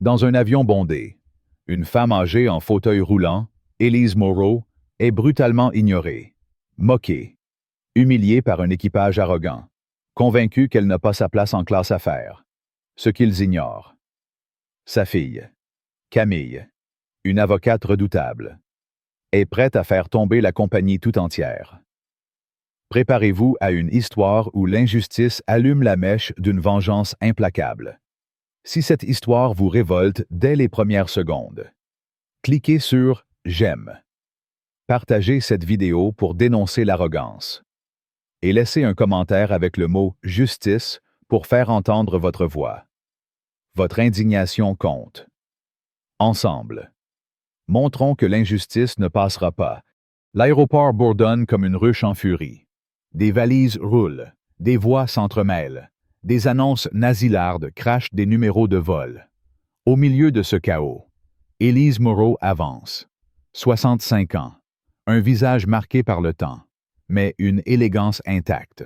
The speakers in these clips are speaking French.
Dans un avion bondé, une femme âgée en fauteuil roulant, Elise Morrow, est brutalement ignorée, moquée, humiliée par un équipage arrogant, convaincue qu'elle n'a pas sa place en classe affaires. Ce qu'ils ignorent. Sa fille, Camille, une avocate redoutable, est prête à faire tomber la compagnie tout entière. Préparez-vous à une histoire où l'injustice allume la mèche d'une vengeance implacable. Si cette histoire vous révolte dès les premières secondes, cliquez sur « J'aime ». Partagez cette vidéo pour dénoncer l'arrogance. Et laissez un commentaire avec le mot « Justice » pour faire entendre votre voix. Votre indignation compte. Ensemble, montrons que l'injustice ne passera pas. L'aéroport bourdonne comme une ruche en furie. Des valises roulent, des voix s'entremêlent, des annonces nasillardes crachent des numéros de vol. Au milieu de ce chaos, Elise Morrow avance. 65 ans, un visage marqué par le temps, mais une élégance intacte.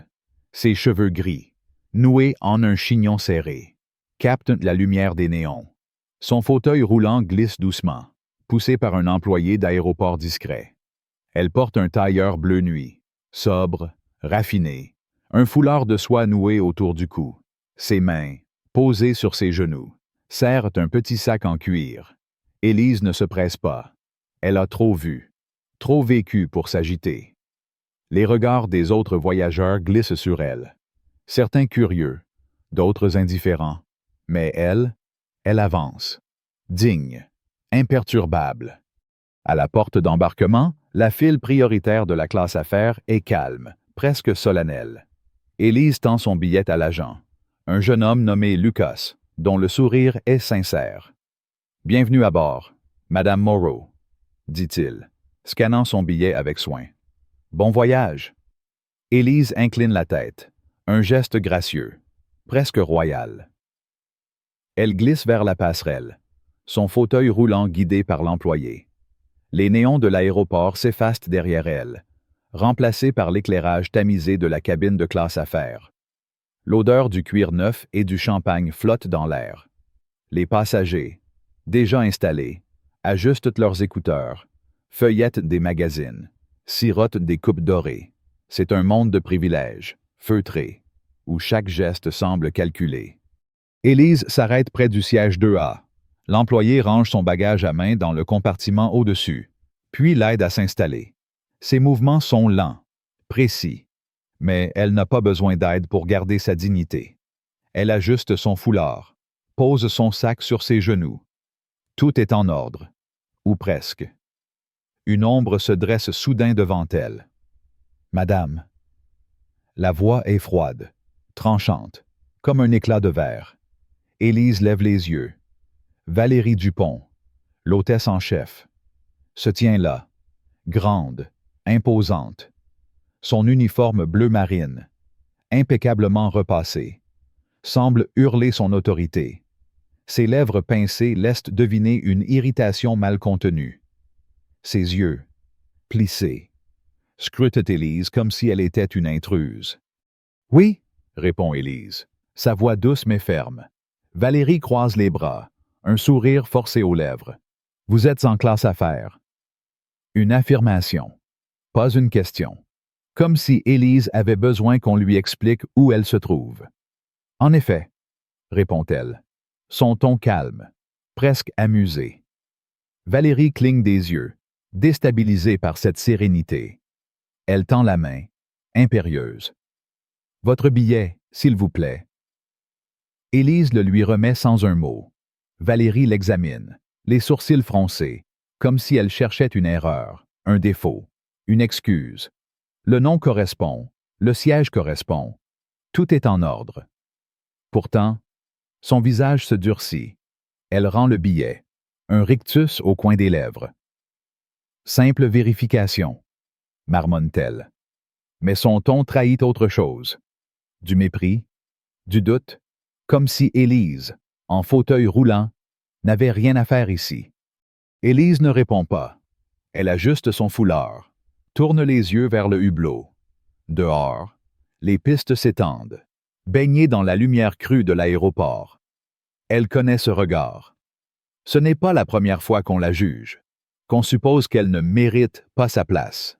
Ses cheveux gris, noués en un chignon serré, captent la lumière des néons. Son fauteuil roulant glisse doucement, poussé par un employé d'aéroport discret. Elle porte un tailleur bleu nuit, sobre, raffiné, un foulard de soie noué autour du cou. Ses mains, posées sur ses genoux, serrent un petit sac en cuir. Elise ne se presse pas. Elle a trop vu, trop vécu pour s'agiter. Les regards des autres voyageurs glissent sur elle. Certains curieux, d'autres indifférents. Mais elle avance, digne, imperturbable. À la porte d'embarquement, la file prioritaire de la classe affaires est calme, presque solennelle. Elise tend son billet à l'agent, un jeune homme nommé Lucas, dont le sourire est sincère. « Bienvenue à bord, Madame Morrow », dit-il, scannant son billet avec soin. « Bon voyage ». Elise incline la tête, un geste gracieux, presque royal. Elle glisse vers la passerelle, son fauteuil roulant guidé par l'employé. Les néons de l'aéroport s'effacent derrière elle, remplacés par l'éclairage tamisé de la cabine de classe affaires. L'odeur du cuir neuf et du champagne flotte dans l'air. Les passagers, déjà installés, ajustent leurs écouteurs, feuillettent des magazines, sirotent des coupes dorées. C'est un monde de privilèges, feutré, où chaque geste semble calculé. Elise s'arrête près du siège 2A. L'employé range son bagage à main dans le compartiment au-dessus, puis l'aide à s'installer. Ses mouvements sont lents, précis, mais elle n'a pas besoin d'aide pour garder sa dignité. Elle ajuste son foulard, pose son sac sur ses genoux. Tout est en ordre, ou presque. Une ombre se dresse soudain devant elle. « Madame ». La voix est froide, tranchante, comme un éclat de verre. Elise lève les yeux. Valérie Dupont, l'hôtesse en chef, se tient là, grande, imposante. Son uniforme bleu marine, impeccablement repassé, semble hurler son autorité. Ses lèvres pincées laissent deviner une irritation mal contenue. Ses yeux, plissés, scrutent Élise comme si elle était une intruse. « Oui », répond Élise, sa voix douce mais ferme. Valérie croise les bras, un sourire forcé aux lèvres. « Vous êtes en classe affaires. » Une affirmation, pas une question. Comme si Élise avait besoin qu'on lui explique où elle se trouve. « En effet », répond-elle, son ton calme, presque amusé. Valérie cligne des yeux, déstabilisée par cette sérénité. Elle tend la main, impérieuse. « Votre billet, s'il vous plaît. » Élise le lui remet sans un mot. Valérie l'examine, les sourcils froncés, comme si elle cherchait une erreur, un défaut, une excuse. Le nom correspond, le siège correspond. Tout est en ordre. Pourtant, son visage se durcit. Elle rend le billet, un rictus au coin des lèvres. « Simple vérification », marmonne-t-elle. Mais son ton trahit autre chose. Du mépris, du doute, comme si Élise, en fauteuil roulant, n'avait rien à faire ici. Élise ne répond pas. Elle ajuste son foulard, tourne les yeux vers le hublot. Dehors, les pistes s'étendent, baignées dans la lumière crue de l'aéroport. Elle connaît ce regard. Ce n'est pas la première fois qu'on la juge, qu'on suppose qu'elle ne mérite pas sa place.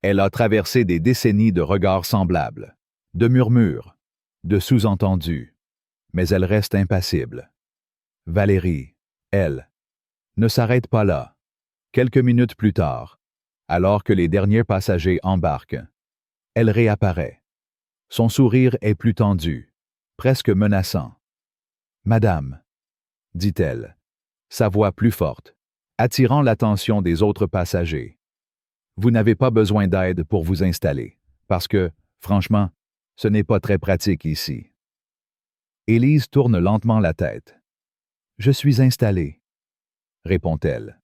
Elle a traversé des décennies de regards semblables, de murmures, de sous-entendus, mais elle reste impassible. Valérie, elle, ne s'arrête pas là. Quelques minutes plus tard, alors que les derniers passagers embarquent, elle réapparaît. Son sourire est plus tendu, presque menaçant. « Madame », dit-elle, sa voix plus forte, attirant l'attention des autres passagers. « Vous n'avez pas besoin d'aide pour vous installer, parce que, franchement, ce n'est pas très pratique ici. » Élise tourne lentement la tête. « Je suis installée, » répond-elle.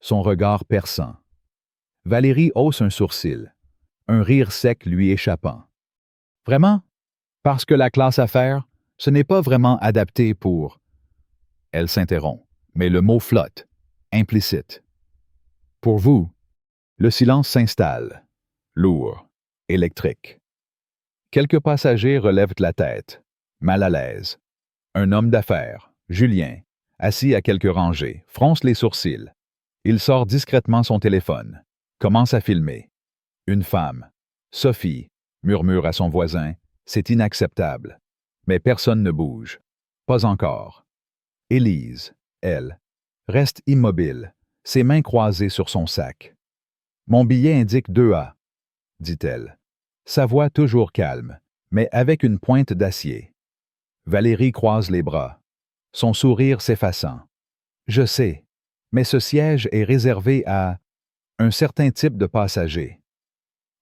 Son regard perçant. Valérie hausse un sourcil, un rire sec lui échappant. « Vraiment? Parce que la classe affaires, ce n'est pas vraiment adapté pour... » Elle s'interrompt, mais le mot flotte, implicite. « Pour vous. » Le silence s'installe, lourd, électrique. Quelques passagers relèvent la tête, mal à l'aise. Un homme d'affaires, Julien, assis à quelques rangées, fronce les sourcils. Il sort discrètement son téléphone, commence à filmer. Une femme, Sophie, murmure à son voisin, « C'est inacceptable. » Mais personne ne bouge. Pas encore. Élise, elle, reste immobile, ses mains croisées sur son sac. « Mon billet indique 2A, » dit-elle. Sa voix toujours calme, mais avec une pointe d'acier. Valérie croise les bras, son sourire s'effaçant. « Je sais, mais ce siège est réservé à un certain type de passager. »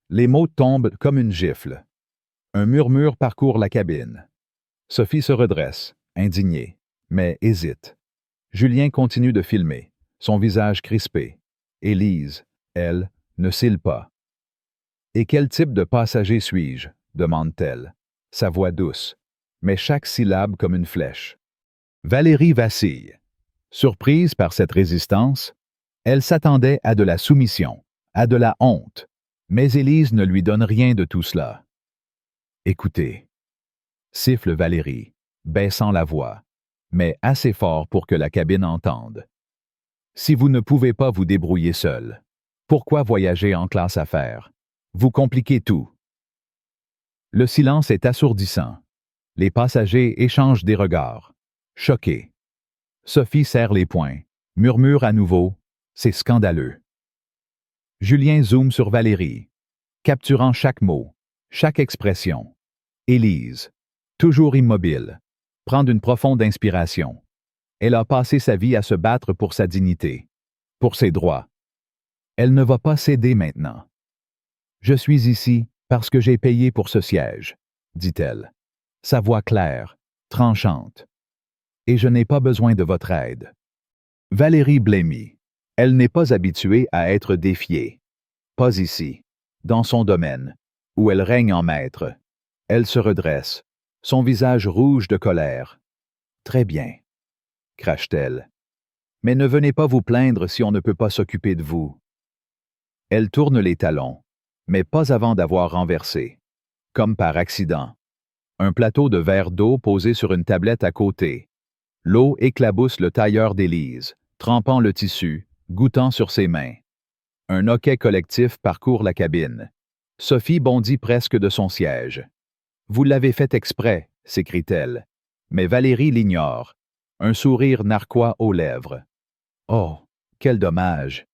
Les mots tombent comme une gifle. Un murmure parcourt la cabine. Sophie se redresse, indignée, mais hésite. Julien continue de filmer, son visage crispé. Élise, elle, ne cille pas. « Et quel type de passager suis-je » demande-t-elle, sa voix douce, mais chaque syllabe comme une flèche. Valérie vacille. Surprise par cette résistance, elle s'attendait à de la soumission, à de la honte, mais Élise ne lui donne rien de tout cela. « Écoutez, » siffle Valérie, baissant la voix, mais assez fort pour que la cabine entende. « Si vous ne pouvez pas vous débrouiller seul, pourquoi voyager en classe affaires? Vous compliquez tout. » Le silence est assourdissant. Les passagers échangent des regards, choqués. Sophie serre les poings, murmure à nouveau, « C'est scandaleux. » Julien zoome sur Valérie, capturant chaque mot, chaque expression. Élise, toujours immobile, prend une profonde inspiration. Elle a passé sa vie à se battre pour sa dignité, pour ses droits. Elle ne va pas céder maintenant. « Je suis ici parce que j'ai payé pour ce siège, » dit-elle, sa voix claire, tranchante. « Et je n'ai pas besoin de votre aide. » Valérie blêmit. Elle n'est pas habituée à être défiée. Pas ici, dans son domaine, où elle règne en maître. Elle se redresse, son visage rouge de colère. « Très bien, » crache-t-elle. « Mais ne venez pas vous plaindre si on ne peut pas s'occuper de vous. » Elle tourne les talons, mais pas avant d'avoir renversé, comme par accident, un plateau de verre d'eau posé sur une tablette à côté. L'eau éclabousse le tailleur d'Élise, trempant le tissu, goûtant sur ses mains. Un hoquet collectif parcourt la cabine. Sophie bondit presque de son siège. « Vous l'avez fait exprès », s'écrie-t-elle. Mais Valérie l'ignore, un sourire narquois aux lèvres. « Oh, quel dommage »,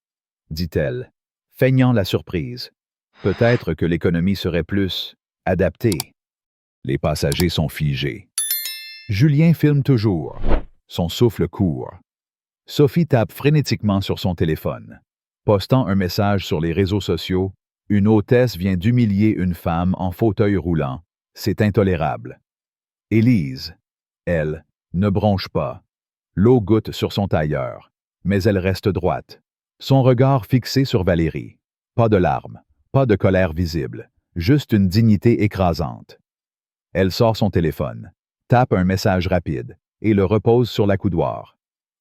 dit-elle, feignant la surprise. « Peut-être que l'économie serait plus adaptée. » Les passagers sont figés. Julien filme toujours, son souffle court. Sophie tape frénétiquement sur son téléphone. Postant un message sur les réseaux sociaux, une hôtesse vient d'humilier une femme en fauteuil roulant. C'est intolérable. Élise, elle, ne bronche pas. L'eau goutte sur son tailleur, mais elle reste droite, son regard fixé sur Valérie. Pas de larmes, pas de colère visible, juste une dignité écrasante. Elle sort son téléphone, tape un message rapide et le repose sur l'accoudoir.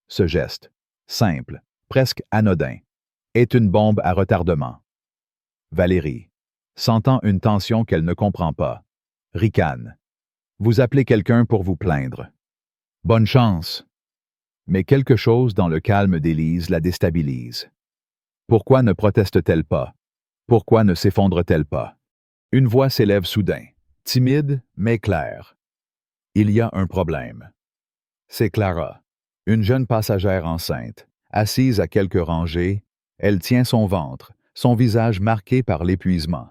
Ce geste, simple, presque anodin, est une bombe à retardement. Valérie, sentant une tension qu'elle ne comprend pas, ricane. « Vous appelez quelqu'un pour vous plaindre. Bonne chance. » Mais quelque chose dans le calme d'Élise la déstabilise. Pourquoi ne proteste-t-elle pas? Pourquoi ne s'effondre-t-elle pas? Une voix s'élève soudain, timide mais claire. Il y a un problème. C'est Clara, une jeune passagère enceinte, assise à quelques rangées. Elle tient son ventre, son visage marqué par l'épuisement.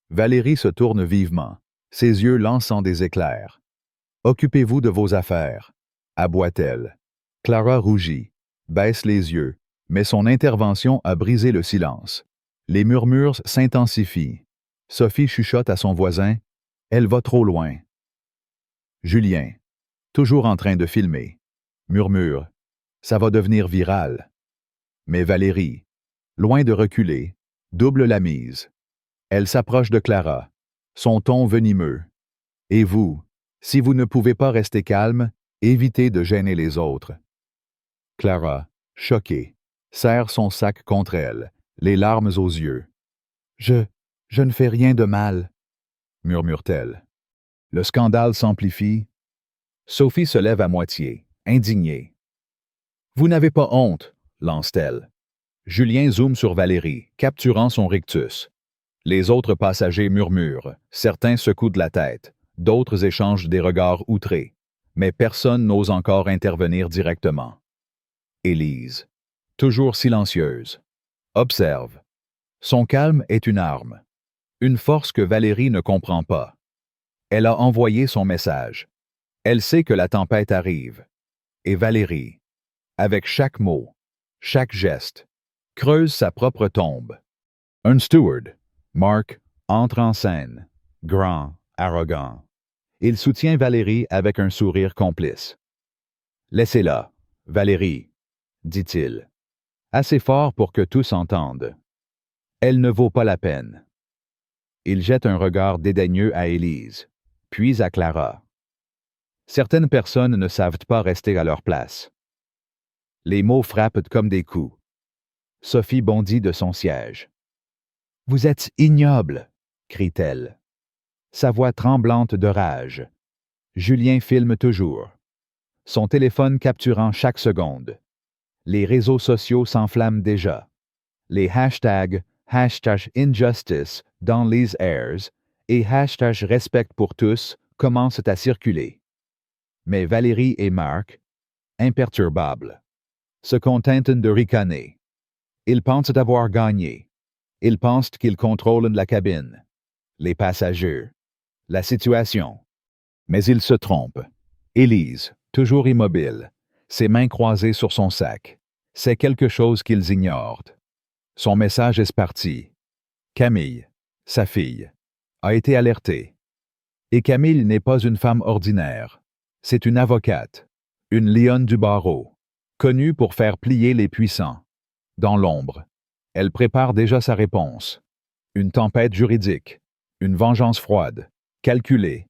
Valérie se tourne vivement, ses yeux lançant des éclairs. « Occupez-vous de vos affaires », aboie-t-elle. Clara rougit, baisse les yeux, mais son intervention a brisé le silence. Les murmures s'intensifient. Sophie chuchote à son voisin « Elle va trop loin ». Julien, toujours en train de filmer, murmure « Ça va devenir viral ». Mais Valérie, loin de reculer, double la mise. Elle s'approche de Clara, son ton venimeux. « Et vous, si vous ne pouvez pas rester calme, évitez de gêner les autres. » Clara, choquée, serre son sac contre elle, les larmes aux yeux. « Je ne fais rien de mal, » murmure-t-elle. Le scandale s'amplifie. Sophie se lève à moitié, indignée. « Vous n'avez pas honte, » lance-t-elle. Julien zoome sur Valérie, capturant son rictus. Les autres passagers murmurent, certains secouent de la tête, d'autres échangent des regards outrés, mais personne n'ose encore intervenir directement. Élise, toujours silencieuse, observe. Son calme est une arme, une force que Valérie ne comprend pas. Elle a envoyé son message. Elle sait que la tempête arrive. Et Valérie, avec chaque mot, chaque geste, creuse sa propre tombe. Un steward, Mark, entre en scène, grand, arrogant. Il soutient Valérie avec un sourire complice. « Laissez-la, Valérie, » dit-il, assez fort pour que tous entendent. « Elle ne vaut pas la peine. » Il jette un regard dédaigneux à Élise, puis à Clara. Certaines personnes ne savent pas rester à leur place. Les mots frappent comme des coups. Sophie bondit de son siège. « Vous êtes ignoble !» crie-t-elle. Sa voix tremblante de rage. Julien filme toujours, son téléphone capturant chaque seconde. Les réseaux sociaux s'enflamment déjà. Les hashtags #injustice dans les airs et #respect pour tous commencent à circuler. Mais Valérie et Marc, imperturbables, se contentent de ricaner. Ils pensent avoir gagné. Ils pensent qu'ils contrôlent la cabine, les passagers, la situation. Mais ils se trompent. Élise, toujours immobile, ses mains croisées sur son sac, c'est quelque chose qu'ils ignorent. Son message est parti. Camille, sa fille, a été alertée. Et Camille n'est pas une femme ordinaire. C'est une avocate, une lionne du barreau, connue pour faire plier les puissants. Dans l'ombre, elle prépare déjà sa réponse. Une tempête juridique, une vengeance froide, calculée,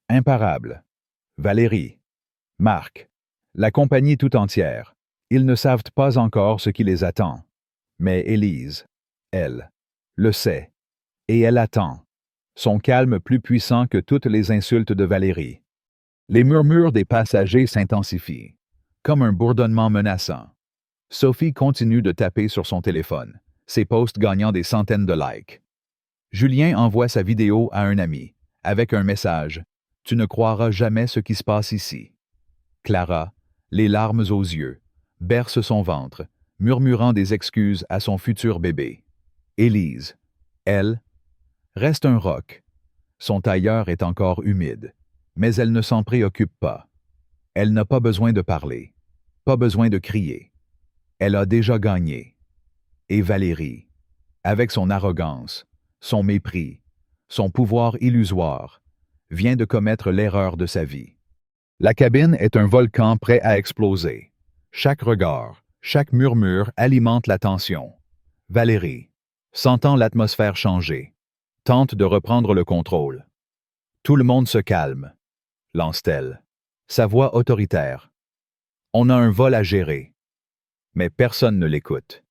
imparable. Valérie, Marc, la compagnie tout entière, ils ne savent pas encore ce qui les attend. Mais Élise, elle, le sait, et elle attend, son calme plus puissant que toutes les insultes de Valérie. Les murmures des passagers s'intensifient, comme un bourdonnement menaçant. Sophie continue de taper sur son téléphone, ses posts gagnant des centaines de likes. Julien envoie sa vidéo à un ami, avec un message « Tu ne croiras jamais ce qui se passe ici ». Clara, les larmes aux yeux, berce son ventre, murmurant des excuses à son futur bébé. Élise, elle, reste un roc. Son tailleur est encore humide, mais elle ne s'en préoccupe pas. Elle n'a pas besoin de parler, pas besoin de crier. Elle a déjà gagné. Et Valérie, avec son arrogance, son mépris, son pouvoir illusoire, vient de commettre l'erreur de sa vie. La cabine est un volcan prêt à exploser. Chaque regard, chaque murmure alimente la tension. Valérie, sentant l'atmosphère changer, tente de reprendre le contrôle. Tout le monde se calme, lance-t-elle, sa voix autoritaire. On a un vol à gérer. Mais personne ne l'écoute.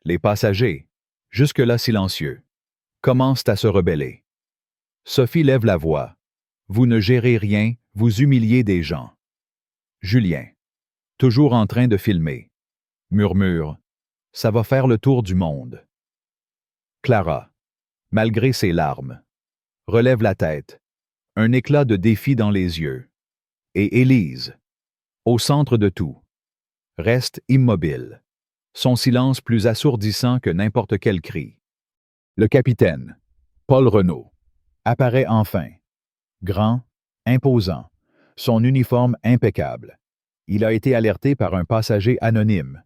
Les passagers, jusque-là silencieux, commencent à se rebeller. Sophie lève la voix. Vous ne gérez rien, vous humiliez des gens. Julien. toujours en train de filmer. Murmure. Ça va faire le tour du monde. Clara, malgré ses larmes, relève la tête, un éclat de défi dans les yeux. Et Élise, au centre de tout, reste immobile, son silence plus assourdissant que n'importe quel cri. Le capitaine, Paul Renaud, apparaît enfin, grand, imposant, son uniforme impeccable. Il a été alerté par un passager anonyme.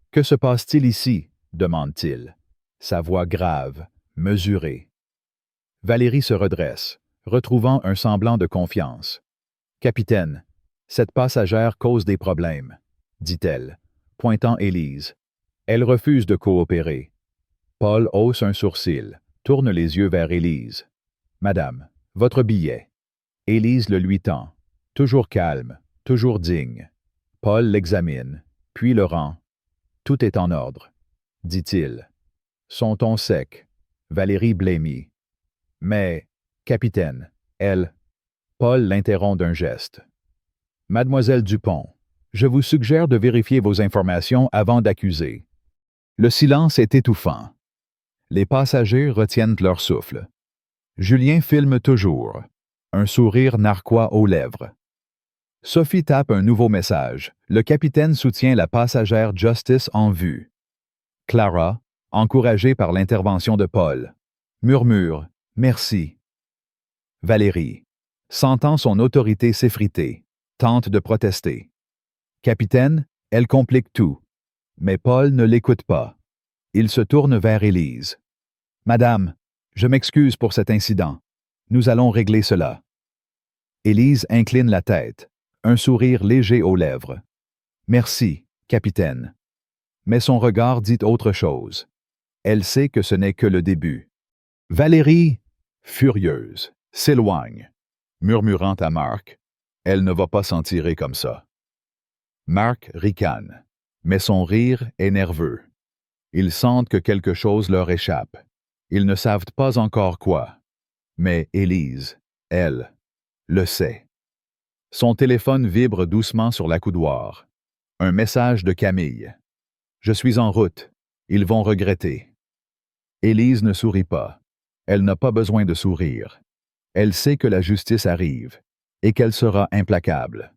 « Que se passe-t-il ici » demande-t-il, sa voix grave, mesurée. Valérie se redresse, retrouvant un semblant de confiance. « Capitaine, cette passagère cause des problèmes, » dit-elle, pointant Élise. Elle refuse de coopérer. Paul hausse un sourcil, tourne les yeux vers Élise. « Madame, votre billet. » Élise le lui tend, toujours calme, toujours digne. Paul l'examine, puis le rend. « Tout est en ordre, » dit-il. Son ton sec. Valérie blêmit. « Mais, capitaine, elle... » Paul l'interrompt d'un geste. « Mademoiselle Dupont, je vous suggère de vérifier vos informations avant d'accuser. » Le silence est étouffant. Les passagers retiennent leur souffle. Julien filme toujours, un sourire narquois aux lèvres. Sophie tape un nouveau message. Le capitaine soutient la passagère Justice en vue. Clara, encouragée par l'intervention de Paul, murmure « Merci ». Valérie, sentant son autorité s'effriter, tente de protester. Capitaine, elle complique tout. Mais Paul ne l'écoute pas. Il se tourne vers Élise. « Madame, je m'excuse pour cet incident. Nous allons régler cela. » Élise incline la tête, un sourire léger aux lèvres. « Merci, capitaine. » Mais son regard dit autre chose. Elle sait que ce n'est que le début. Valérie, furieuse, s'éloigne, murmurant à Marc. Elle ne va pas s'en tirer comme ça. Marc ricane, mais son rire est nerveux. Ils sentent que quelque chose leur échappe. Ils ne savent pas encore quoi. Mais Élise, elle, le sait. Son téléphone vibre doucement sur l'accoudoir. Un message de Camille. « Je suis en route. Ils vont regretter. » Élise ne sourit pas. Elle n'a pas besoin de sourire. Elle sait que la justice arrive et qu'elle sera implacable.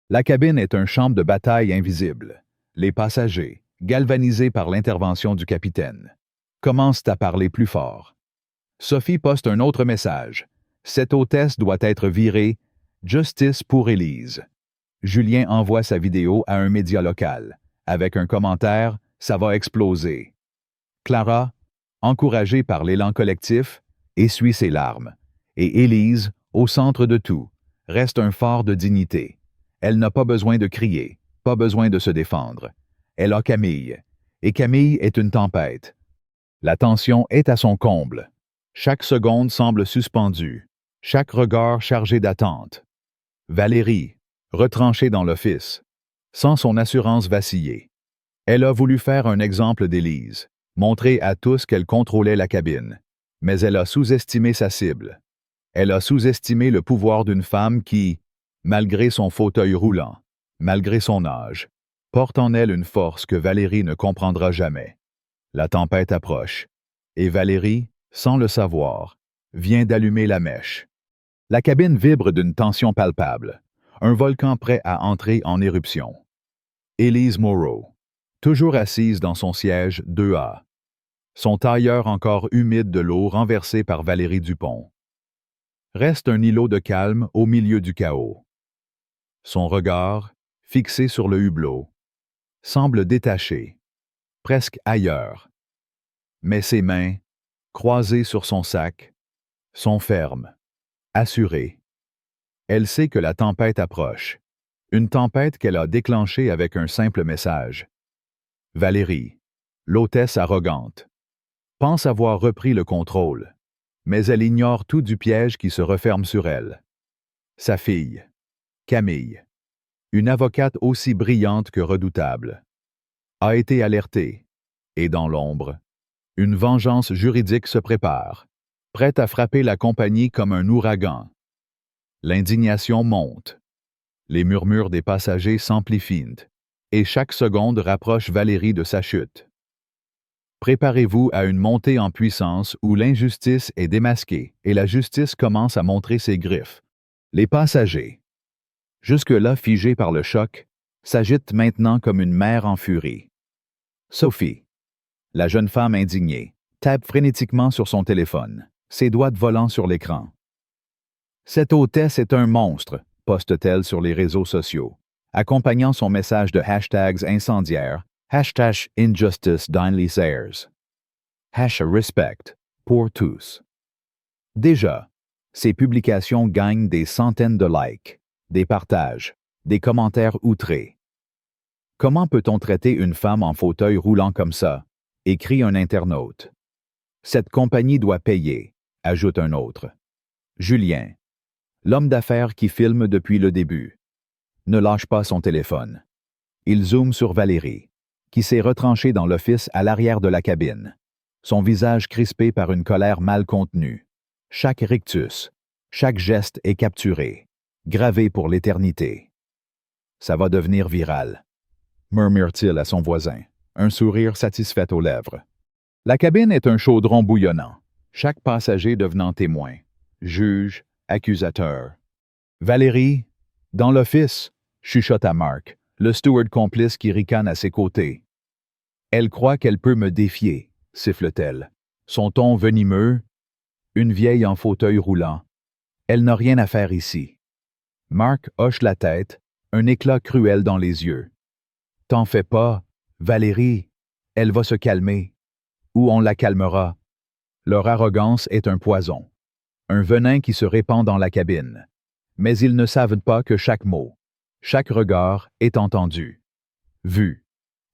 La cabine est un champ de bataille invisible. Les passagers, galvanisés par l'intervention du capitaine, commencent à parler plus fort. Sophie poste un autre message. Cette hôtesse doit être virée. Justice pour Élise. Julien envoie sa vidéo à un média local. Avec un commentaire, ça va exploser. Clara, encouragée par l'élan collectif, essuie ses larmes. Et Élise, au centre de tout, reste un phare de dignité. Elle n'a pas besoin de crier, pas besoin de se défendre. Elle a Camille. Et Camille est une tempête. La tension est à son comble. Chaque seconde semble suspendue. Chaque regard chargé d'attente. Valérie, retranchée dans l'office, sent son assurance vaciller. Elle a voulu faire un exemple d'Élise, montrer à tous qu'elle contrôlait la cabine, mais elle a sous-estimé sa cible. Elle a sous-estimé le pouvoir d'une femme qui, malgré son fauteuil roulant, malgré son âge, porte en elle une force que Valérie ne comprendra jamais. La tempête approche, et Valérie, sans le savoir, vient d'allumer la mèche. La cabine vibre d'une tension palpable, un volcan prêt à entrer en éruption. Élise Moreau, toujours assise dans son siège 2A, son tailleur encore humide de l'eau renversée par Valérie Dupont. Reste un îlot de calme au milieu du chaos. Son regard, fixé sur le hublot, semble détaché, presque ailleurs. Mais ses mains, croisées sur son sac, sont fermes. Assurée. Elle sait que la tempête approche, une tempête qu'elle a déclenchée avec un simple message. Valérie, l'hôtesse arrogante, pense avoir repris le contrôle, mais elle ignore tout du piège qui se referme sur elle. Sa fille, Camille, une avocate aussi brillante que redoutable, a été alertée, et dans l'ombre, une vengeance juridique se prépare, prête à frapper la compagnie comme un ouragan. L'indignation monte. Les murmures des passagers s'amplifient. et chaque seconde rapproche Valérie de sa chute. Préparez-vous à une montée en puissance où l'injustice est démasquée et la justice commence à montrer ses griffes. Les passagers, jusque-là figés par le choc, s'agitent maintenant comme une mer en furie. Sophie, la jeune femme indignée, tape frénétiquement sur son téléphone, ses doigts volant sur l'écran. Cette hôtesse est un monstre, poste-t-elle sur les réseaux sociaux, accompagnant son message de hashtags incendiaires, #InjusticeDinelySayers, #Respect, pour tous. Déjà, ces publications gagnent des centaines de likes, des partages, des commentaires outrés. Comment peut-on traiter une femme en fauteuil roulant comme ça? Écrit un internaute. Cette compagnie doit payer, ajoute un autre. Julien, l'homme d'affaires qui filme depuis le début, ne lâche pas son téléphone. Il zoome sur Valérie, qui s'est retranchée dans l'office à l'arrière de la cabine, son visage crispé par une colère mal contenue. Chaque rictus, chaque geste est capturé, gravé pour l'éternité. Ça va devenir viral, murmure-t-il à son voisin, un sourire satisfait aux lèvres. La cabine est un chaudron bouillonnant, chaque passager devenant témoin, juge, accusateur. Valérie, dans l'office, chuchote à Mark, le steward complice qui ricane à ses côtés. Elle croit qu'elle peut me défier, siffle-t-elle. Son ton venimeux, une vieille en fauteuil roulant. Elle n'a rien à faire ici. Mark hoche la tête, un éclat cruel dans les yeux. T'en fais pas, Valérie, elle va se calmer. Ou on la calmera. Leur arrogance est un poison, un venin qui se répand dans la cabine. Mais ils ne savent pas que chaque mot, chaque regard est entendu, vu,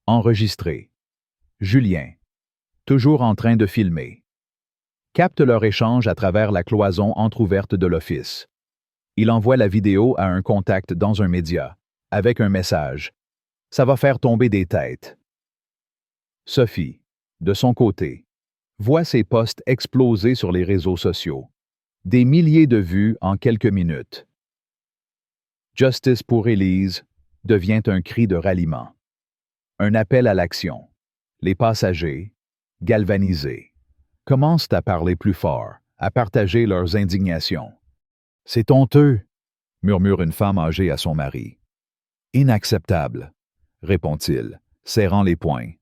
enregistré. Julien, toujours en train de filmer, capte leur échange à travers la cloison entr'ouverte de l'office. Il envoie la vidéo à un contact dans un média, avec un message. Ça va faire tomber des têtes. Sophie, de son côté, voit ses posts exploser sur les réseaux sociaux. Des milliers de vues en quelques minutes. Justice pour Élise devient un cri de ralliement. Un appel à l'action. Les passagers, galvanisés, commencent à parler plus fort, à partager leurs indignations. C'est honteux, murmure une femme âgée à son mari. Inacceptable, répond-il, serrant les poings.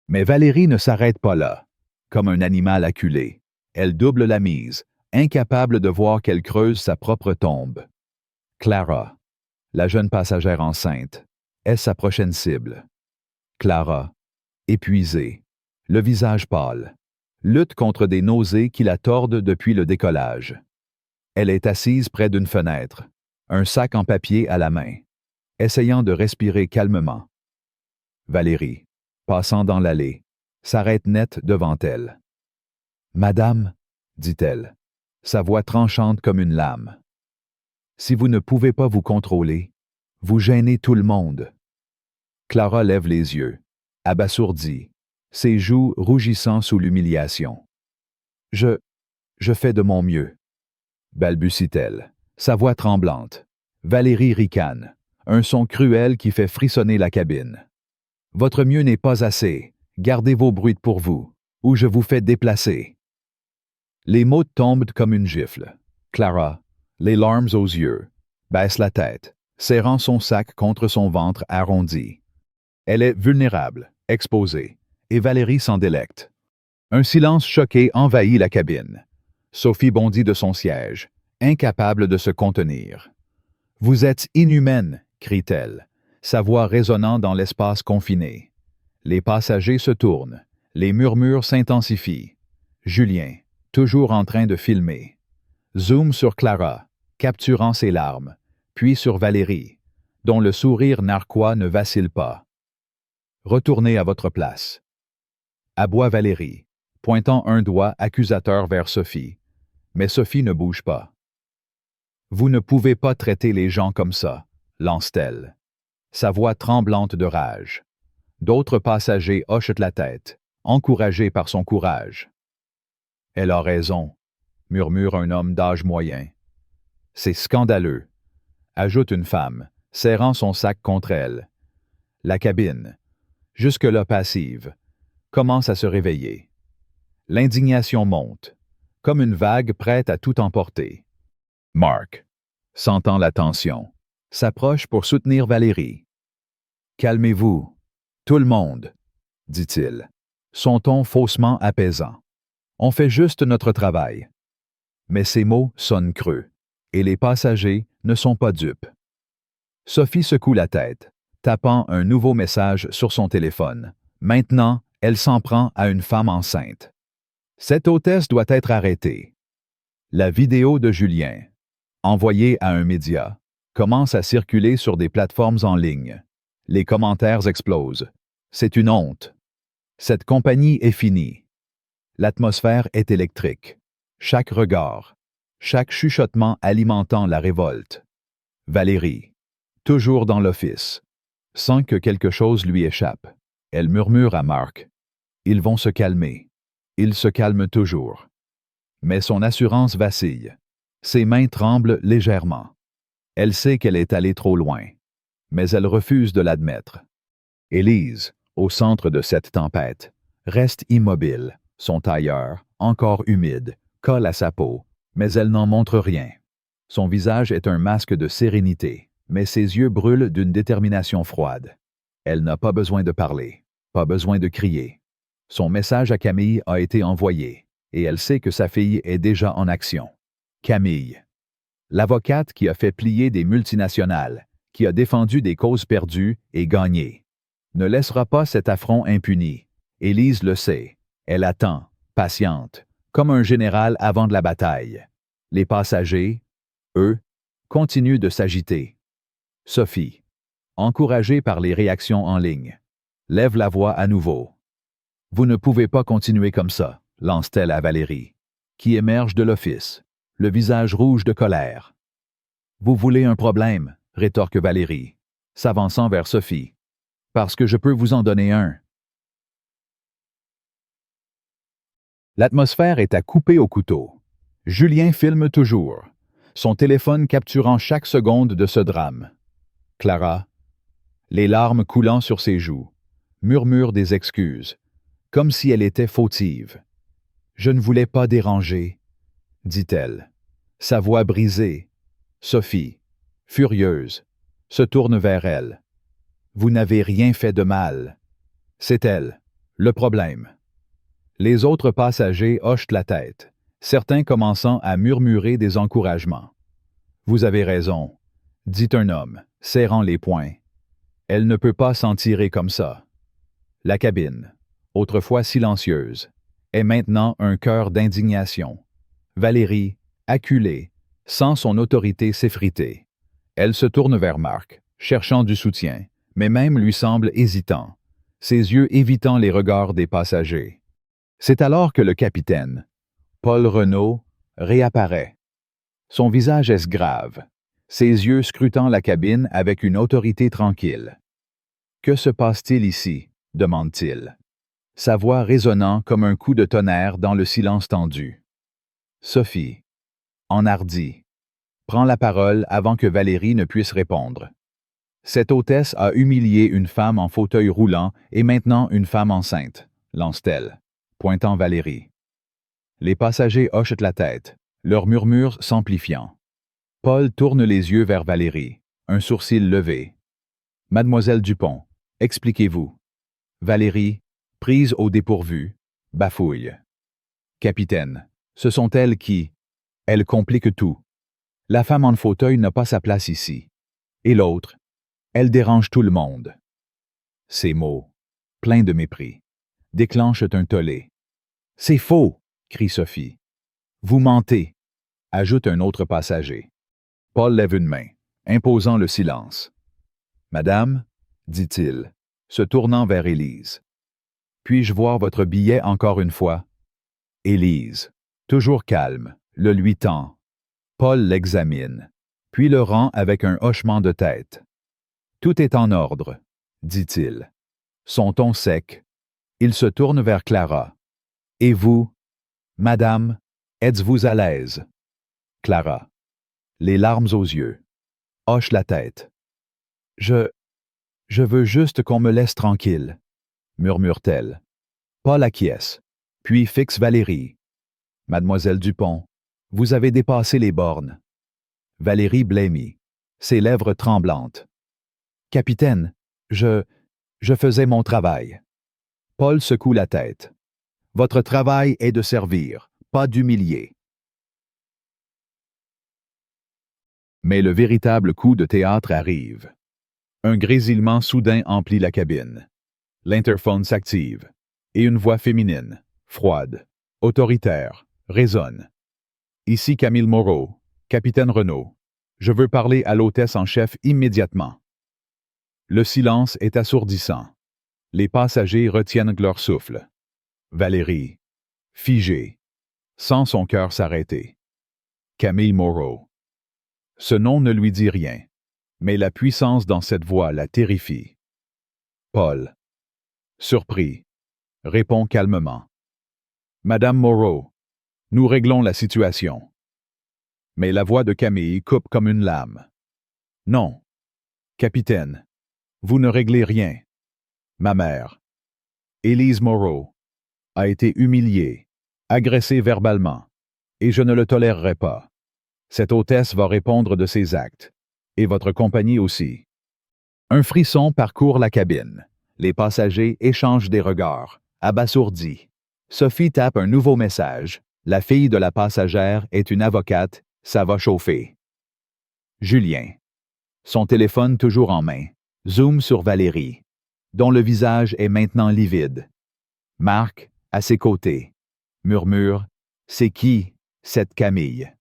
Mais Valérie ne s'arrête pas là. Comme un animal acculé, elle double la mise, incapable de voir qu'elle creuse sa propre tombe. Clara, la jeune passagère enceinte, est sa prochaine cible. Clara, épuisée, le visage pâle, lutte contre des nausées qui la tordent depuis le décollage. Elle est assise près d'une fenêtre, un sac en papier à la main, essayant de respirer calmement. Valérie, passant dans l'allée, s'arrête net devant elle. « Madame, » dit-elle, sa voix tranchante comme une lame. « Si vous ne pouvez pas vous contrôler, vous gênez tout le monde. » Clara lève les yeux, abasourdie, ses joues rougissant sous l'humiliation. « Je fais de mon mieux. » balbutie-t-elle, sa voix tremblante. Valérie ricane, un son cruel qui fait frissonner la cabine. « Votre mieux n'est pas assez. Gardez vos bruits pour vous, ou je vous fais déplacer. » Les mots tombent comme une gifle. Clara, les larmes aux yeux, baisse la tête, serrant son sac contre son ventre arrondi. Elle est vulnérable, exposée, et Valérie s'en délecte. Un silence choqué envahit la cabine. Sophie bondit de son siège, incapable de se contenir. « Vous êtes inhumaine !» crie-t-elle, sa voix résonnant dans l'espace confiné. Les passagers se tournent, les murmures s'intensifient. Julien, toujours en train de filmer, zoome sur Clara, capturant ses larmes, puis sur Valérie, dont le sourire narquois ne vacille pas. « Retournez à votre place. » Aboie Valérie, pointant un doigt accusateur vers Sophie. Mais Sophie ne bouge pas. « Vous ne pouvez pas traiter les gens comme ça, » lance-t-elle, sa voix tremblante de rage. D'autres passagers hochent la tête, encouragés par son courage. « Elle a raison, » murmure un homme d'âge moyen. « C'est scandaleux, » ajoute une femme, serrant son sac contre elle. La cabine, jusque-là passive, commence à se réveiller. L'indignation monte, comme une vague prête à tout emporter. Mark, sentant la tension, s'approche pour soutenir Valérie. « Calmez-vous, tout le monde, » dit-il, son ton faussement apaisant. « On fait juste notre travail. » Mais ces mots sonnent creux, et les passagers ne sont pas dupes. Sophie secoue la tête, tapant un nouveau message sur son téléphone. Maintenant, elle s'en prend à une femme enceinte. Cette hôtesse doit être arrêtée. La vidéo de Julien, envoyée à un média, commence à circuler sur des plateformes en ligne. Les commentaires explosent. C'est une honte. Cette compagnie est finie. L'atmosphère est électrique. Chaque regard, chaque chuchotement alimentant la révolte. Valérie, toujours dans l'office, sent que quelque chose lui échappe. Elle murmure à Mark. Ils vont se calmer. Ils se calment toujours. Mais son assurance vacille. Ses mains tremblent légèrement. Elle sait qu'elle est allée trop loin, mais elle refuse de l'admettre. Élise, au centre de cette tempête, reste immobile, son tailleur, encore humide, colle à sa peau, mais elle n'en montre rien. Son visage est un masque de sérénité, mais ses yeux brûlent d'une détermination froide. Elle n'a pas besoin de parler, pas besoin de crier. Son message à Camille a été envoyé, et elle sait que sa fille est déjà en action. Camille, l'avocate qui a fait plier des multinationales, qui a défendu des causes perdues et gagnées, ne laissera pas cet affront impuni. Élise le sait. Elle attend, patiente, comme un général avant de la bataille. Les passagers, eux, continuent de s'agiter. Sophie, encouragée par les réactions en ligne, lève la voix à nouveau. « Vous ne pouvez pas continuer comme ça », lance-t-elle à Valérie, qui émerge de l'office, le visage rouge de colère. « Vous voulez un problème », rétorque Valérie, s'avançant vers Sophie. « Parce que je peux vous en donner un. » L'atmosphère est à couper au couteau. Julien filme toujours, son téléphone capturant chaque seconde de ce drame. Clara, les larmes coulant sur ses joues, murmure des excuses, comme si elle était fautive. « Je ne voulais pas déranger, » dit-elle, sa voix brisée. Sophie, furieuse, se tourne vers elle. « Vous n'avez rien fait de mal. » C'est elle, le problème. Les autres passagers hochent la tête, certains commençant à murmurer des encouragements. « Vous avez raison, » dit un homme, serrant les poings. « Elle ne peut pas s'en tirer comme ça. » La cabine, autrefois silencieuse, est maintenant un cœur d'indignation. Valérie, acculée, sent son autorité s'effriter. Elle se tourne vers Mark, cherchant du soutien, mais même lui semble hésitant, ses yeux évitant les regards des passagers. C'est alors que le capitaine, Paul Renaud, réapparaît. Son visage est grave, ses yeux scrutant la cabine avec une autorité tranquille. « Que se passe-t-il ici ?» demande-t-il, sa voix résonnant comme un coup de tonnerre dans le silence tendu. Sophie, enhardie, prend la parole avant que Valérie ne puisse répondre. Cette hôtesse a humilié une femme en fauteuil roulant et maintenant une femme enceinte, lance-t-elle, pointant Valérie. Les passagers hochent la tête, leurs murmures s'amplifiant. Paul tourne les yeux vers Valérie, un sourcil levé. « Mademoiselle Dupont, expliquez-vous. » Valérie, prise au dépourvu, bafouille. « Capitaine, ce sont elles qui... Elles compliquent tout. La femme en fauteuil n'a pas sa place ici. Et l'autre, elle dérange tout le monde. » Ces mots, pleins de mépris, déclenchent un tollé. « C'est faux !» crie Sophie. « Vous mentez !» ajoute un autre passager. Paul lève une main, imposant le silence. « Madame, » dit-il, se tournant vers Élise. « Puis-je voir votre billet encore une fois? » Élise, toujours calme, le lui tend. Paul l'examine, puis le rend avec un hochement de tête. « Tout est en ordre, » dit-il. Son ton sec. Il se tourne vers Clara. « Et vous, madame, êtes-vous à l'aise? » Clara, les larmes aux yeux, hoche la tête. « Je... Je veux juste qu'on me laisse tranquille, murmure-t-elle. Paul acquiesce, puis fixe Valérie. Mademoiselle Dupont, vous avez dépassé les bornes. Valérie blêmit, ses lèvres tremblantes. Capitaine, je faisais mon travail. Paul secoue la tête. Votre travail est de servir, pas d'humilier. Mais le véritable coup de théâtre arrive. Un grésillement soudain emplit la cabine. L'interphone s'active, et une voix féminine, froide, autoritaire, résonne. Ici Camille Moreau, capitaine Renaud. Je veux parler à l'hôtesse en chef immédiatement. Le silence est assourdissant. Les passagers retiennent leur souffle. Valérie, figée, sent son cœur s'arrêter. Camille Moreau. Ce nom ne lui dit rien, mais la puissance dans cette voix la terrifie. Paul, surpris, répond calmement. Madame Moreau, nous réglons la situation. Mais la voix de Camille coupe comme une lame. Non. Capitaine, vous ne réglez rien. Ma mère, Élise Moreau, a été humiliée, agressée verbalement, et je ne le tolérerai pas. Cette hôtesse va répondre de ses actes, et votre compagnie aussi. Un frisson parcourt la cabine. Les passagers échangent des regards, abasourdis. Sophie tape un nouveau message. La fille de la passagère est une avocate, ça va chauffer. Julien, son téléphone toujours en main, zoome sur Valérie, dont le visage est maintenant livide. Marc, à ses côtés, murmure « C'est qui, cette Camille ?»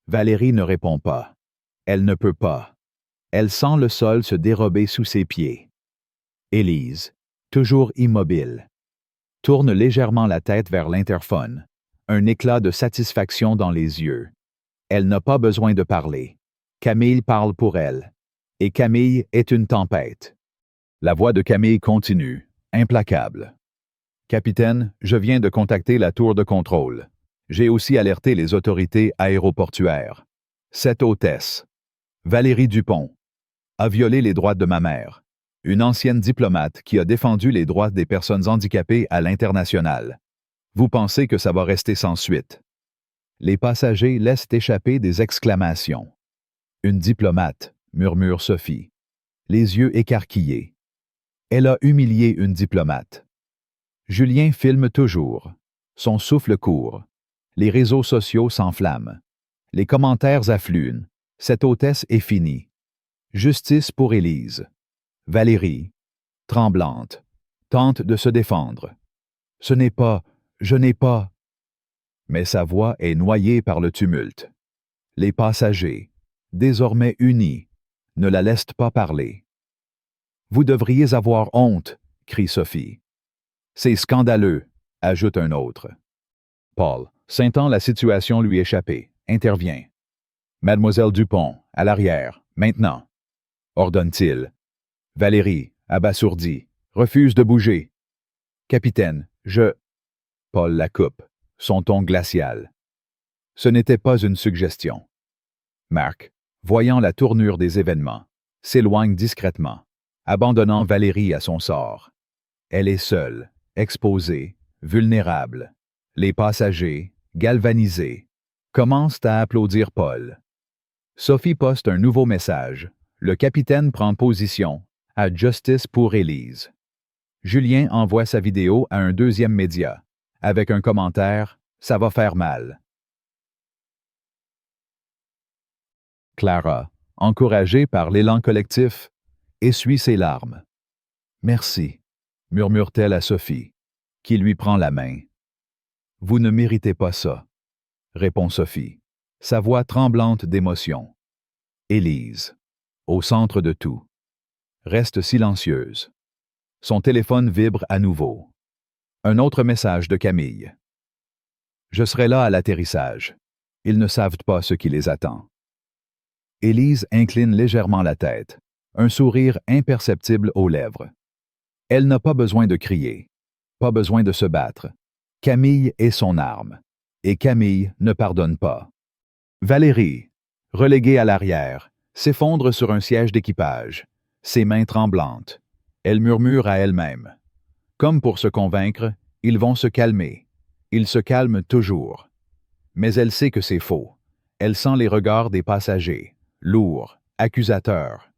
Valérie ne répond pas. Elle ne peut pas. Elle sent le sol se dérober sous ses pieds. Élise, toujours immobile, tourne légèrement la tête vers l'interphone, un éclat de satisfaction dans les yeux. Elle n'a pas besoin de parler. Camille parle pour elle. Et Camille est une tempête. La voix de Camille continue, implacable. Capitaine, je viens de contacter la tour de contrôle. J'ai aussi alerté les autorités aéroportuaires. Cette hôtesse, Valérie Dupont, a violé les droits de ma mère, une ancienne diplomate qui a défendu les droits des personnes handicapées à l'international. Vous pensez que ça va rester sans suite? Les passagers laissent échapper des exclamations. Une diplomate, murmure Sophie, les yeux écarquillés. Elle a humilié une diplomate. Julien filme toujours. Son souffle court. Les réseaux sociaux s'enflamment. Les commentaires affluent. Cette hôtesse est finie. Justice pour Élise. Valérie, tremblante, tente de se défendre. Je n'ai pas. Mais sa voix est noyée par le tumulte. Les passagers, désormais unis, ne la laissent pas parler. Vous devriez avoir honte, crie Sophie. C'est scandaleux, ajoute un autre. Paul, sentant la situation lui échapper, intervient. Mademoiselle Dupont, à l'arrière, maintenant, ordonne-t-il. Valérie, abasourdie, refuse de bouger. Capitaine, Paul la coupe, son ton glacial. Ce n'était pas une suggestion. Marc, voyant la tournure des événements, s'éloigne discrètement, abandonnant Valérie à son sort. Elle est seule, exposée, vulnérable. Les passagers, galvanisés, commencent à applaudir Paul. Sophie poste un nouveau message. Le capitaine prend position, à Justice pour Élise. Julien envoie sa vidéo à un deuxième média, avec un commentaire « Ça va faire mal ». Clara, encouragée par l'élan collectif, essuie ses larmes. « Merci », murmure-t-elle à Sophie, qui lui prend la main. « Vous ne méritez pas ça », répond Sophie, sa voix tremblante d'émotion. Élise, au centre de tout, reste silencieuse. Son téléphone vibre à nouveau. Un autre message de Camille. « Je serai là à l'atterrissage. Ils ne savent pas ce qui les attend. » Élise incline légèrement la tête, un sourire imperceptible aux lèvres. Elle n'a pas besoin de crier, pas besoin de se battre. Camille est son arme, et Camille ne pardonne pas. Valérie, reléguée à l'arrière, s'effondre sur un siège d'équipage, ses mains tremblantes. Elle murmure à elle-même. Comme pour se convaincre, ils vont se calmer. Ils se calment toujours. Mais elle sait que c'est faux. Elle sent les regards des passagers, lourds, accusateurs.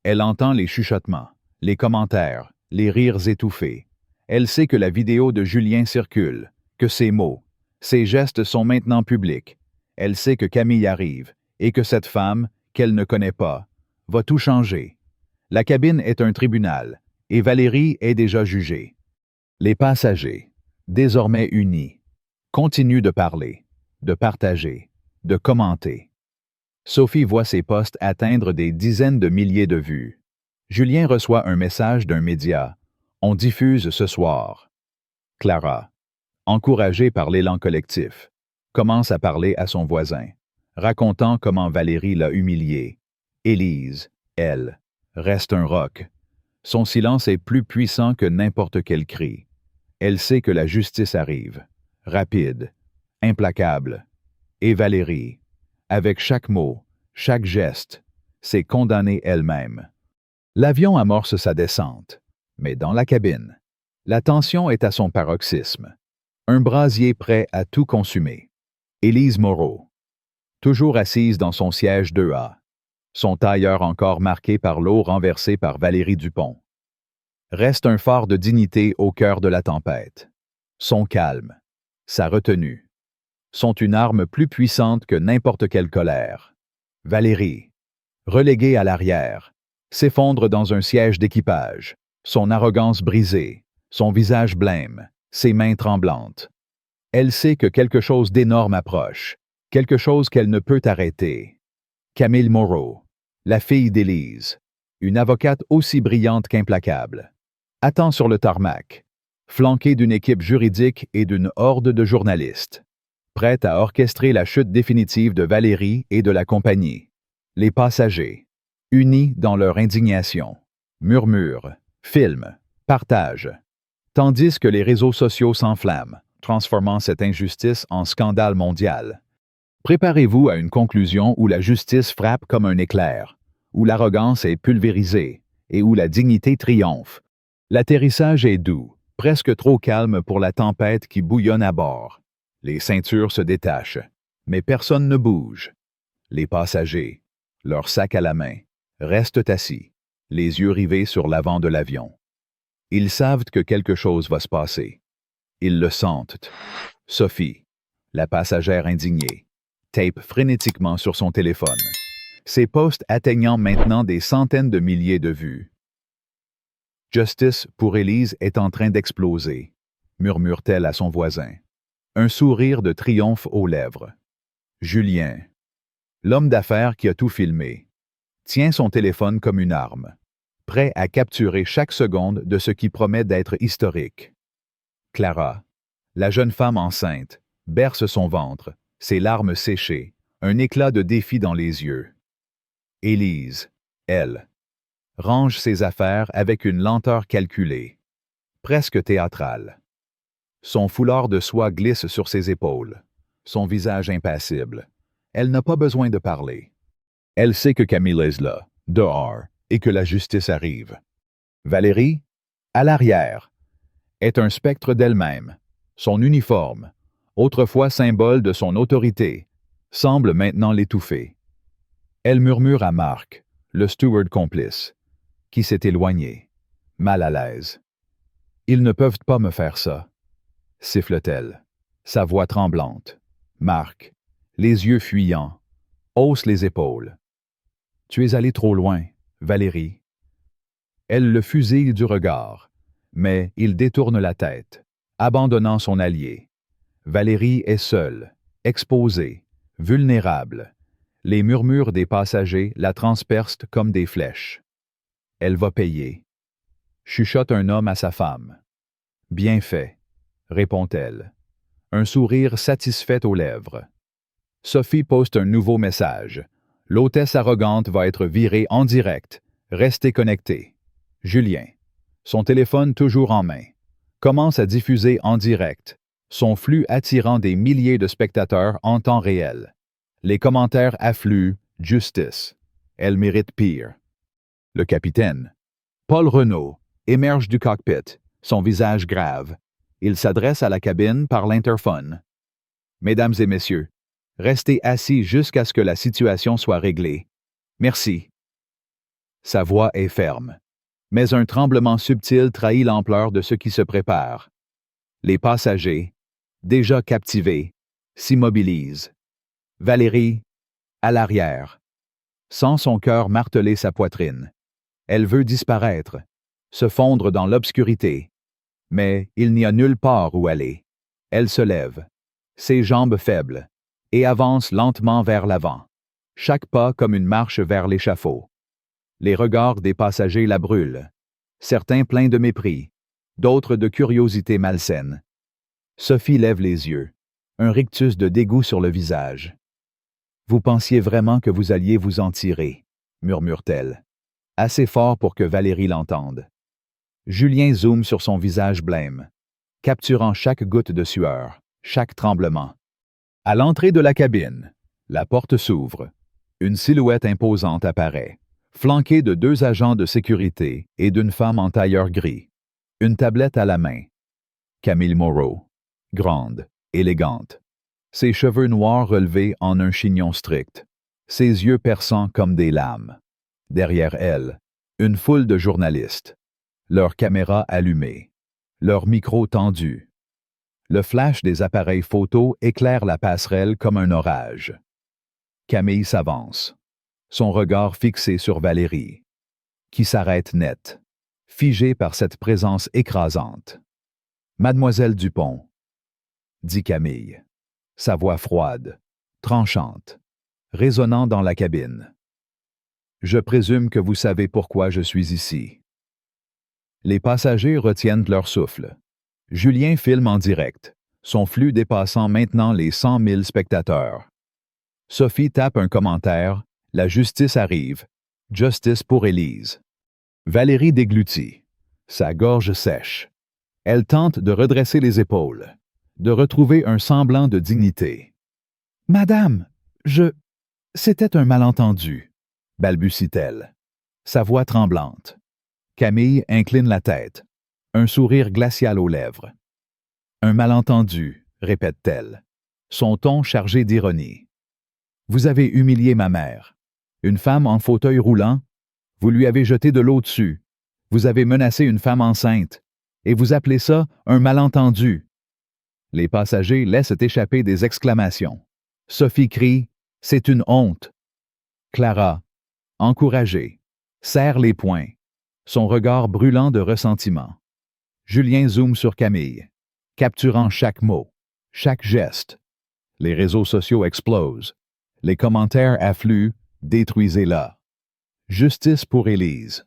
Elle entend les chuchotements, les commentaires, les rires étouffés. Elle sait que la vidéo de Julien circule, que ses mots, ses gestes sont maintenant publics. Elle sait que Camille arrive et que cette femme, qu'elle ne connaît pas, va tout changer. La cabine est un tribunal et Valérie est déjà jugée. Les passagers, désormais unis, continuent de parler, de partager, de commenter. Sophie voit ses posts atteindre des dizaines de milliers de vues. Julien reçoit un message d'un média. On diffuse ce soir. Clara, encouragée par l'élan collectif, commence à parler à son voisin, racontant comment Valérie l'a humiliée. Élise, elle, reste un roc. Son silence est plus puissant que n'importe quel cri. Elle sait que la justice arrive, rapide, implacable. Et Valérie, avec chaque mot, chaque geste, s'est condamnée elle-même. L'avion amorce sa descente, mais dans la cabine, la tension est à son paroxysme. Un brasier prêt à tout consumer. Élise Moreau, toujours assise dans son siège 2A, son tailleur encore marqué par l'eau renversée par Valérie Dupont. Reste un phare de dignité au cœur de la tempête. Son calme, sa retenue, sont une arme plus puissante que n'importe quelle colère. Valérie, reléguée à l'arrière, s'effondre dans un siège d'équipage, son arrogance brisée, son visage blême, ses mains tremblantes. Elle sait que quelque chose d'énorme approche, quelque chose qu'elle ne peut arrêter. Camille Moreau, la fille d'Élise, une avocate aussi brillante qu'implacable, attend sur le tarmac, flanquée d'une équipe juridique et d'une horde de journalistes, prête à orchestrer la chute définitive de Valérie et de la compagnie. Les passagers, unis dans leur indignation, murmurent, filment, partagent, tandis que les réseaux sociaux s'enflamment, transformant cette injustice en scandale mondial. Préparez-vous à une conclusion où la justice frappe comme un éclair, où l'arrogance est pulvérisée et où la dignité triomphe. L'atterrissage est doux, presque trop calme pour la tempête qui bouillonne à bord. Les ceintures se détachent, mais personne ne bouge. Les passagers, leur sac à la main, restent assis, les yeux rivés sur l'avant de l'avion. Ils savent que quelque chose va se passer. Ils le sentent. Sophie, la passagère indignée, tape frénétiquement sur son téléphone, ses posts atteignant maintenant des centaines de milliers de vues. Justice pour Élise est en train d'exploser, murmure-t-elle à son voisin. Un sourire de triomphe aux lèvres. Julien, l'homme d'affaires qui a tout filmé, tient son téléphone comme une arme, prêt à capturer chaque seconde de ce qui promet d'être historique. Clara, la jeune femme enceinte, berce son ventre, ses larmes séchées, un éclat de défi dans les yeux. Élise, elle, range ses affaires avec une lenteur calculée, presque théâtrale. Son foulard de soie glisse sur ses épaules, son visage impassible. Elle n'a pas besoin de parler. Elle sait que Camille est là, dehors, et que la justice arrive. Valérie, à l'arrière, est un spectre d'elle-même. Son uniforme, autrefois symbole de son autorité, semble maintenant l'étouffer. Elle murmure à Marc, le steward complice, qui s'est éloigné, mal à l'aise. « Ils ne peuvent pas me faire ça », siffle-t-elle, sa voix tremblante. Marc, les yeux fuyants, hausse les épaules. « Tu es allé trop loin, Valérie. » Elle le fusille du regard, mais il détourne la tête, abandonnant son allié. Valérie est seule, exposée, vulnérable. Les murmures des passagers la transpercent comme des flèches. Elle va payer, chuchote un homme à sa femme. Bien fait, répond-elle, un sourire satisfait aux lèvres. Sophie poste un nouveau message. L'hôtesse arrogante va être virée en direct. Restez connectés. Julien, son téléphone toujours en main, commence à diffuser en direct, son flux attirant des milliers de spectateurs en temps réel. Les commentaires affluent, justice. Elle mérite pire. Le capitaine, Paul Renaud, émerge du cockpit, son visage grave. Il s'adresse à la cabine par l'interphone. Mesdames et messieurs, restez assis jusqu'à ce que la situation soit réglée. Merci. Sa voix est ferme, mais un tremblement subtil trahit l'ampleur de ce qui se prépare. Les passagers, déjà captivés, s'immobilisent. Valérie, à l'arrière, sent son cœur marteler sa poitrine. Elle veut disparaître, se fondre dans l'obscurité. Mais il n'y a nulle part où aller. Elle se lève, ses jambes faibles, et avance lentement vers l'avant, chaque pas comme une marche vers l'échafaud. Les regards des passagers la brûlent, certains pleins de mépris, d'autres de curiosité malsaine. Sophie lève les yeux, un rictus de dégoût sur le visage. « Vous pensiez vraiment que vous alliez vous en tirer », murmure-t-elle, assez fort pour que Valérie l'entende. Julien zoome sur son visage blême, capturant chaque goutte de sueur, chaque tremblement. À l'entrée de la cabine, la porte s'ouvre. Une silhouette imposante apparaît, flanquée de 2 agents de sécurité et d'une femme en tailleur gris, une tablette à la main. Camille Moreau, grande, élégante, ses cheveux noirs relevés en un chignon strict, ses yeux perçants comme des lames. Derrière elle, une foule de journalistes, leurs caméras allumées, leurs micros tendus. Le flash des appareils photo éclaire la passerelle comme un orage. Camille s'avance, son regard fixé sur Valérie, qui s'arrête net, figée par cette présence écrasante. « Mademoiselle Dupont », dit Camille, sa voix froide, tranchante, résonnant dans la cabine. « Je présume que vous savez pourquoi je suis ici. » Les passagers retiennent leur souffle. Julien filme en direct, son flux dépassant maintenant les 100 000 spectateurs. Sophie tape un commentaire, la justice arrive, justice pour Élise. Valérie déglutit, sa gorge sèche. Elle tente de redresser les épaules, de retrouver un semblant de dignité. « Madame, c'était un malentendu, » balbutie-t-elle, sa voix tremblante. Camille incline la tête, un sourire glacial aux lèvres. « Un malentendu, » répète-t-elle, son ton chargé d'ironie. « Vous avez humilié ma mère. Une femme en fauteuil roulant, vous lui avez jeté de l'eau dessus. Vous avez menacé une femme enceinte. Et vous appelez ça un malentendu. » Les passagers laissent échapper des exclamations. Sophie crie « C'est une honte !» Clara, encouragée, serre les poings, son regard brûlant de ressentiment. Julien zoome sur Camille, capturant chaque mot, chaque geste. Les réseaux sociaux explosent. Les commentaires affluent, détruisez-la. Justice pour Élise.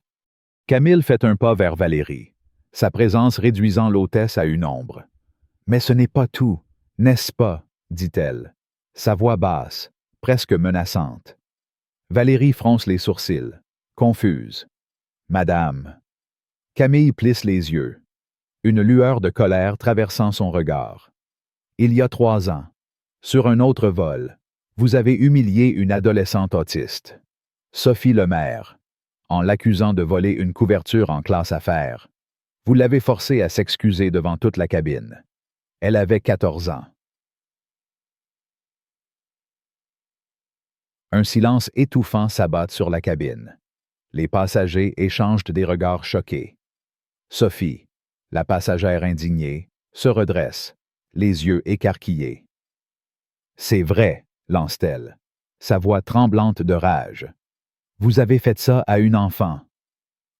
Camille fait un pas vers Valérie, sa présence réduisant l'hôtesse à une ombre. « Mais ce n'est pas tout, n'est-ce pas ?» dit-elle, sa voix basse, presque menaçante. Valérie fronce les sourcils, confuse. « Madame. » Camille plisse les yeux, une lueur de colère traversant son regard. « Il y a 3 ans, sur un autre vol, vous avez humilié une adolescente autiste, Sophie Lemaire, en l'accusant de voler une couverture en classe affaires. Vous l'avez forcée à s'excuser devant toute la cabine. Elle avait 14 ans. » Un silence étouffant s'abat sur la cabine. Les passagers échangent des regards choqués. Sophie, la passagère indignée, se redresse, les yeux écarquillés. « C'est vrai, » lance-t-elle, sa voix tremblante de rage. « Vous avez fait ça à une enfant. »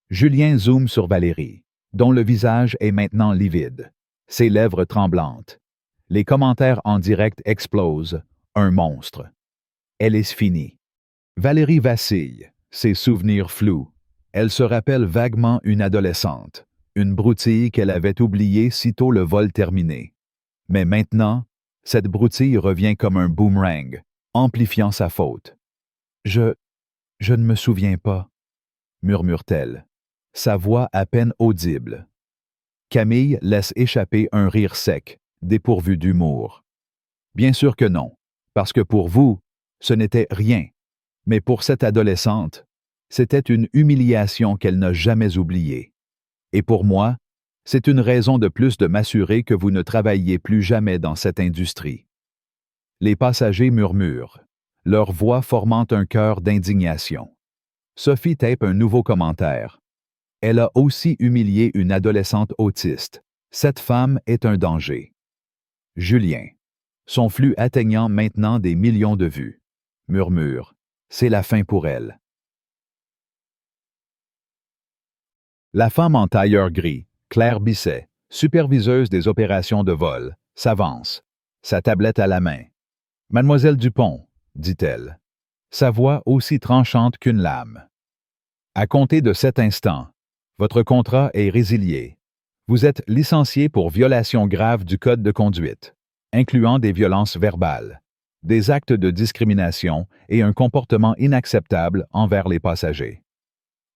Julien zoome sur Valérie, dont le visage est maintenant livide, ses lèvres tremblantes. Les commentaires en direct explosent, un monstre. Elle est finie. Valérie vacille, ses souvenirs flous. Elle se rappelle vaguement une adolescente, une broutille qu'elle avait oubliée sitôt le vol terminé. Mais maintenant, cette broutille revient comme un boomerang, amplifiant sa faute. « Je ne me souviens pas, » murmure-t-elle, sa voix à peine audible. Camille laisse échapper un rire sec, dépourvu d'humour. « Bien sûr que non, parce que pour vous, ce n'était rien. Mais pour cette adolescente, C'était une humiliation qu'elle n'a jamais oubliée. Et pour moi, c'est une raison de plus de m'assurer que vous ne travailliez plus jamais dans cette industrie. Les passagers murmurent, leur voix formant un chœur d'indignation. Sophie tape un nouveau commentaire. Elle a aussi humilié une adolescente autiste. Cette femme est un danger. Julien. Son flux atteignant maintenant des millions de vues. Murmure. C'est la fin pour elle. La femme en tailleur gris, Claire Bisset, superviseuse des opérations de vol, s'avance, sa tablette à la main. « Mademoiselle Dupont, » dit-elle, sa voix aussi tranchante qu'une lame. « À compter de cet instant, votre contrat est résilié. Vous êtes licencié pour violation grave du code de conduite, incluant des violences verbales, des actes de discrimination et un comportement inacceptable envers les passagers. »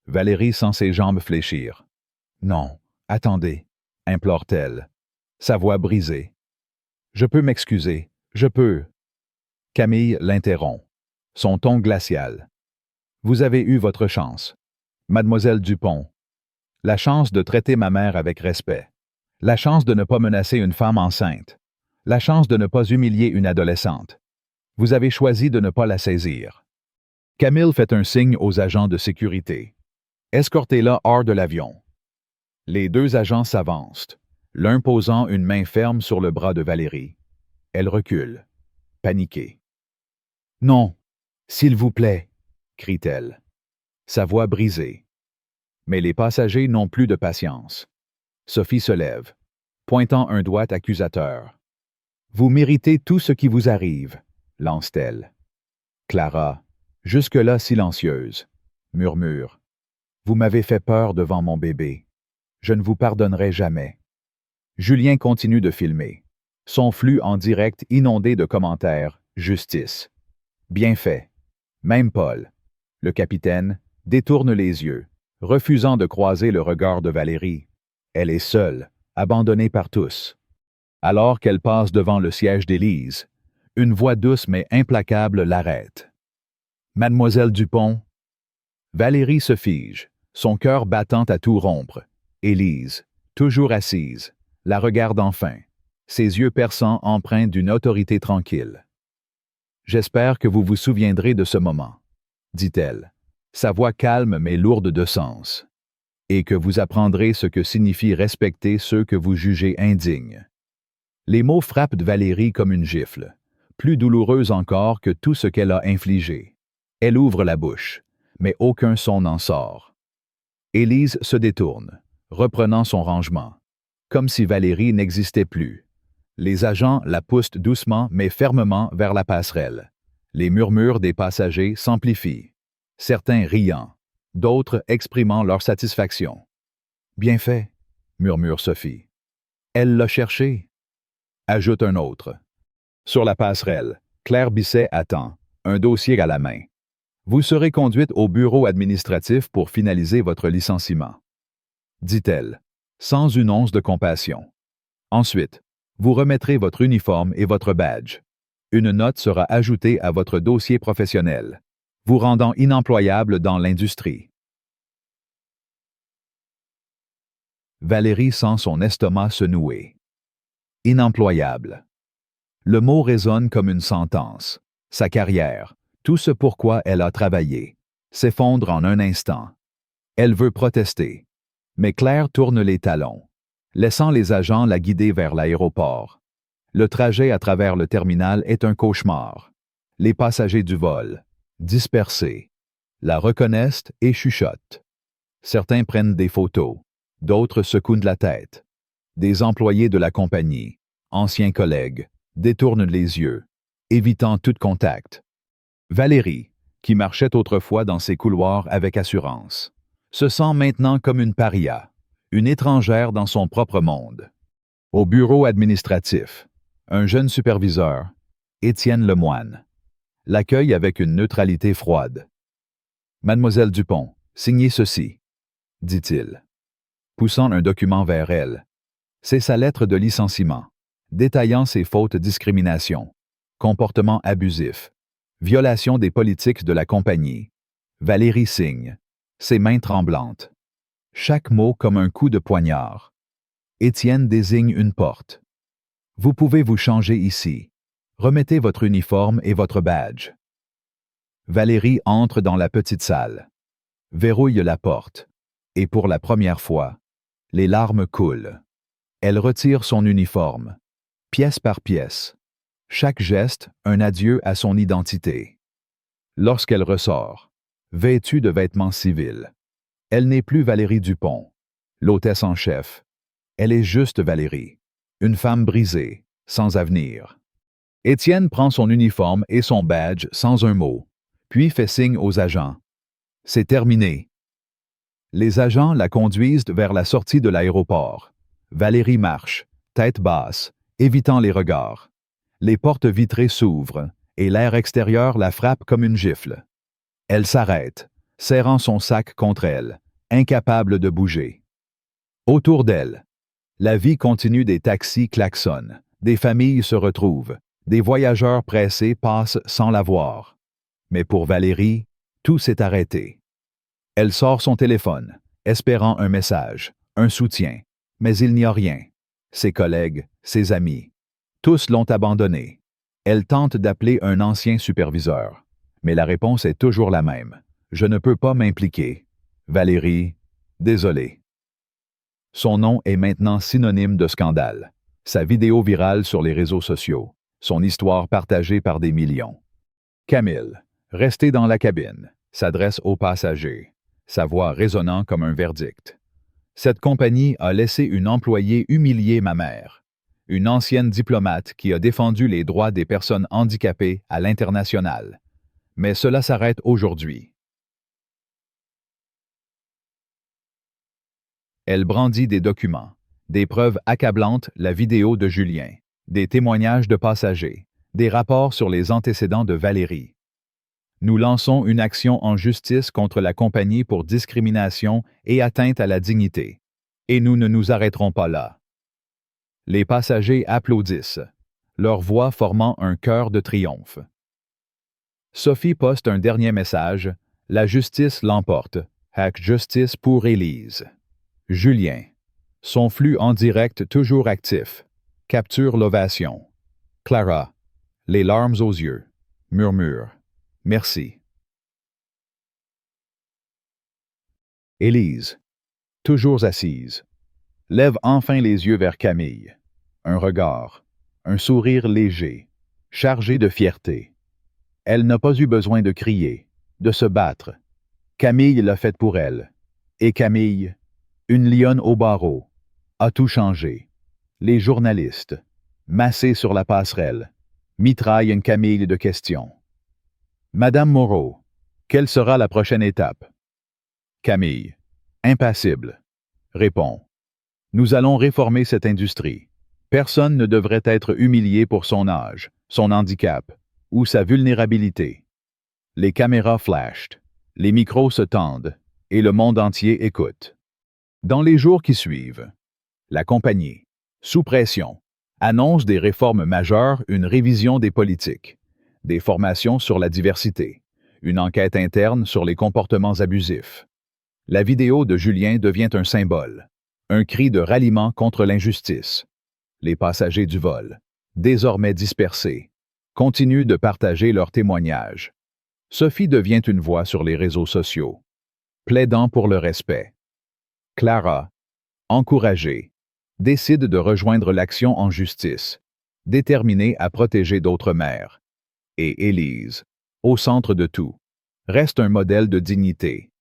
Valérie sent ses jambes fléchir. « Non, attendez, » implore-t-elle, sa voix brisée. « Je peux m'excuser, je peux. » Camille l'interrompt, son ton glacial. « Vous avez eu votre chance. Mademoiselle Dupont. La chance de traiter ma mère avec respect. La chance de ne pas menacer une femme enceinte. La chance de ne pas humilier une adolescente. Vous avez choisi de ne pas la saisir. » Camille fait un signe aux agents de sécurité. « Escortez-la hors de l'avion. » Les deux agents s'avancent, l'un posant une main ferme sur le bras de Valérie. Elle recule, paniquée. « Non, s'il vous plaît, » crie-t-elle, sa voix brisée. Mais les passagers n'ont plus de patience. Sophie se lève, pointant un doigt accusateur. « Vous méritez tout ce qui vous arrive, » lance-t-elle. Clara, jusque-là silencieuse, murmure. « Vous m'avez fait peur devant mon bébé. Je ne vous pardonnerai jamais. » Julien continue de filmer, son flux en direct inondé de commentaires « Justice. » Bien fait. Même Paul, le capitaine, détourne les yeux, refusant de croiser le regard de Valérie. Elle est seule, abandonnée par tous. Alors qu'elle passe devant le siège d'Élise, une voix douce mais implacable l'arrête. « Mademoiselle Dupont. » Valérie se fige, son cœur battant à tout rompre. Élise, toujours assise, la regarde enfin, ses yeux perçants empreints d'une autorité tranquille. « J'espère que vous vous souviendrez de ce moment, » dit-elle, sa voix calme mais lourde de sens, « et que vous apprendrez ce que signifie respecter ceux que vous jugez indignes. » Les mots frappent Valérie comme une gifle, plus douloureuse encore que tout ce qu'elle a infligé. Elle ouvre la bouche, mais aucun son n'en sort. Élise se détourne, reprenant son rangement, comme si Valérie n'existait plus. Les agents la poussent doucement mais fermement vers la passerelle. Les murmures des passagers s'amplifient, certains riant, d'autres exprimant leur satisfaction. « Bien fait, » murmure Sophie. « Elle l'a cherché, » ajoute un autre. Sur la passerelle, Claire Bisset attend, un dossier à la main. « Vous serez conduite au bureau administratif pour finaliser votre licenciement, » dit-elle, sans une once de compassion. « Ensuite, vous remettrez votre uniforme et votre badge. Une note sera ajoutée à votre dossier professionnel, vous rendant inemployable dans l'industrie. » Valérie sent son estomac se nouer. Inemployable. Le mot résonne comme une sentence. Sa carrière, tout ce pourquoi elle a travaillé, s'effondre en un instant. Elle veut protester. Mais Claire tourne les talons, laissant les agents la guider vers l'aéroport. Le trajet à travers le terminal est un cauchemar. Les passagers du vol, dispersés, la reconnaissent et chuchotent. Certains prennent des photos, d'autres secouent de la tête. Des employés de la compagnie, anciens collègues, détournent les yeux, évitant tout contact. Valérie, qui marchait autrefois dans ces couloirs avec assurance, se sent maintenant comme une paria, une étrangère dans son propre monde. Au bureau administratif, un jeune superviseur, Étienne Lemoine, l'accueille avec une neutralité froide. « Mademoiselle Dupont, signez ceci, » dit-il, poussant un document vers elle. C'est sa lettre de licenciement, détaillant ses fautes discrimination, comportement abusif, violation des politiques de la compagnie. Valérie signe, ses mains tremblantes. Chaque mot comme un coup de poignard. Étienne désigne une porte. Vous pouvez vous changer ici. Remettez votre uniforme et votre badge. Valérie entre dans la petite salle. Verrouille la porte. Et pour la première fois, les larmes coulent. Elle retire son uniforme, pièce par pièce. Chaque geste, un adieu à son identité. Lorsqu'elle ressort, vêtue de vêtements civils, elle n'est plus Valérie Dupont, l'hôtesse en chef. Elle est juste Valérie, une femme brisée, sans avenir. Étienne prend son uniforme et son badge sans un mot, puis fait signe aux agents. C'est terminé. Les agents la conduisent vers la sortie de l'aéroport. Valérie marche, tête basse, évitant les regards. Les portes vitrées s'ouvrent et l'air extérieur la frappe comme une gifle. Elle s'arrête, serrant son sac contre elle, incapable de bouger. Autour d'elle, la vie continue, des taxis klaxonnent, des familles se retrouvent, des voyageurs pressés passent sans la voir. Mais pour Valérie, tout s'est arrêté. Elle sort son téléphone, espérant un message, un soutien, mais il n'y a rien. Ses collègues, ses amis, tous l'ont abandonnée. Elle tente d'appeler un ancien superviseur, mais la réponse est toujours la même. Je ne peux pas m'impliquer. Valérie, désolé. Son nom est maintenant synonyme de scandale. Sa vidéo virale sur les réseaux sociaux, son histoire partagée par des millions. Camille, resté dans la cabine, s'adresse aux passagers, sa voix résonnant comme un verdict. Cette compagnie a laissé une employée humilier ma mère, une ancienne diplomate qui a défendu les droits des personnes handicapées à l'international. Mais cela s'arrête aujourd'hui. Elle brandit des documents, des preuves accablantes, la vidéo de Julien, des témoignages de passagers, des rapports sur les antécédents de Valérie. Nous lançons une action en justice contre la compagnie pour discrimination et atteinte à la dignité. Et nous ne nous arrêterons pas là. Les passagers applaudissent, leur voix formant un chœur de triomphe. Sophie poste un dernier message, la justice l'emporte, hack justice pour Élise. Julien, son flux en direct toujours actif, capture l'ovation. Clara, les larmes aux yeux, murmure. Merci. Élise, toujours assise, lève enfin les yeux vers Camille. Un regard, un sourire léger, chargé de fierté. Elle n'a pas eu besoin de crier, de se battre. Camille l'a fait pour elle. Et Camille, une lionne au barreau, a tout changé. Les journalistes, massés sur la passerelle, mitraillent une Camille de questions. Madame Moreau, quelle sera la prochaine étape? Camille, impassible, répond. Nous allons réformer cette industrie. Personne ne devrait être humilié pour son âge, son handicap ou sa vulnérabilité. Les caméras flashent, les micros se tendent et le monde entier écoute. Dans les jours qui suivent, la compagnie, sous pression, annonce des réformes majeures, une révision des politiques, des formations sur la diversité, une enquête interne sur les comportements abusifs. La vidéo de Julien devient un symbole, un cri de ralliement contre l'injustice. Les passagers du vol, désormais dispersés, continuent de partager leurs témoignages. Sophie devient une voix sur les réseaux sociaux, plaidant pour le respect. Clara, encouragée, décide de rejoindre l'action en justice, déterminée à protéger d'autres mères. Et Élise, au centre de tout, reste un modèle de dignité.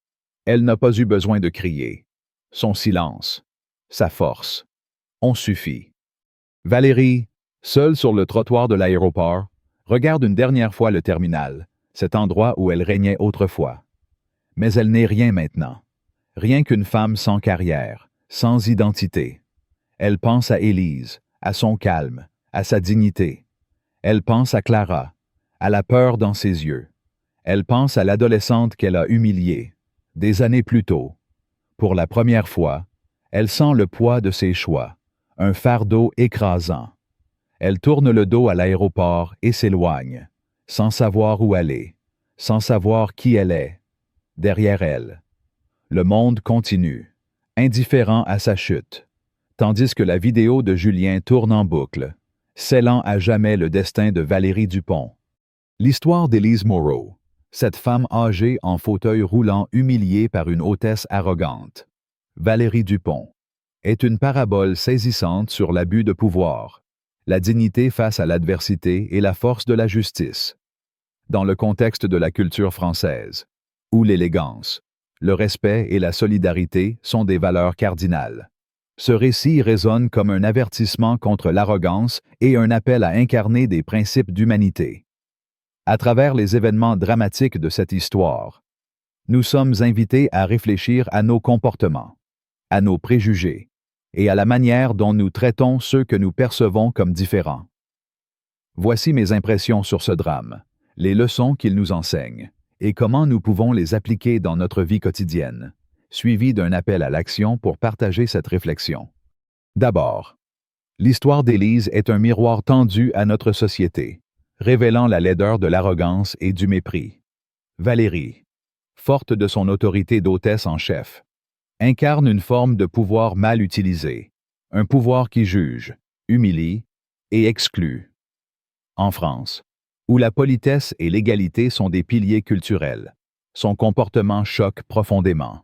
Elle n'a pas eu besoin de crier. Son silence, sa force, ont suffi. Valérie, seule sur le trottoir de l'aéroport, regarde une dernière fois le terminal, cet endroit où elle régnait autrefois. Mais elle n'est rien maintenant. Rien qu'une femme sans carrière, sans identité. Elle pense à Élise, à son calme, à sa dignité. Elle pense à Clara, à la peur dans ses yeux. Elle pense à l'adolescente qu'elle a humiliée, des années plus tôt. Pour la première fois, elle sent le poids de ses choix, un fardeau écrasant. Elle tourne le dos à l'aéroport et s'éloigne, sans savoir où aller, sans savoir qui elle est, derrière elle. Le monde continue, indifférent à sa chute, tandis que la vidéo de Julien tourne en boucle, scellant à jamais le destin de Valérie Dupont. L'histoire d'Élise Moreau, cette femme âgée en fauteuil roulant humiliée par une hôtesse arrogante, Valérie Dupont, est une parabole saisissante sur l'abus de pouvoir, la dignité face à l'adversité et la force de la justice. Dans le contexte de la culture française, où l'élégance, le respect et la solidarité sont des valeurs cardinales, ce récit résonne comme un avertissement contre l'arrogance et un appel à incarner des principes d'humanité. À travers les événements dramatiques de cette histoire, nous sommes invités à réfléchir à nos comportements, à nos préjugés et à la manière dont nous traitons ceux que nous percevons comme différents. Voici mes impressions sur ce drame, les leçons qu'il nous enseigne et comment nous pouvons les appliquer dans notre vie quotidienne, suivi d'un appel à l'action pour partager cette réflexion. D'abord, l'histoire d'Élise est un miroir tendu à notre société, révélant la laideur de l'arrogance et du mépris. Valérie, forte de son autorité d'hôtesse en chef, incarne une forme de pouvoir mal utilisé, un pouvoir qui juge, humilie et exclut. En France, où la politesse et l'égalité sont des piliers culturels, son comportement choque profondément.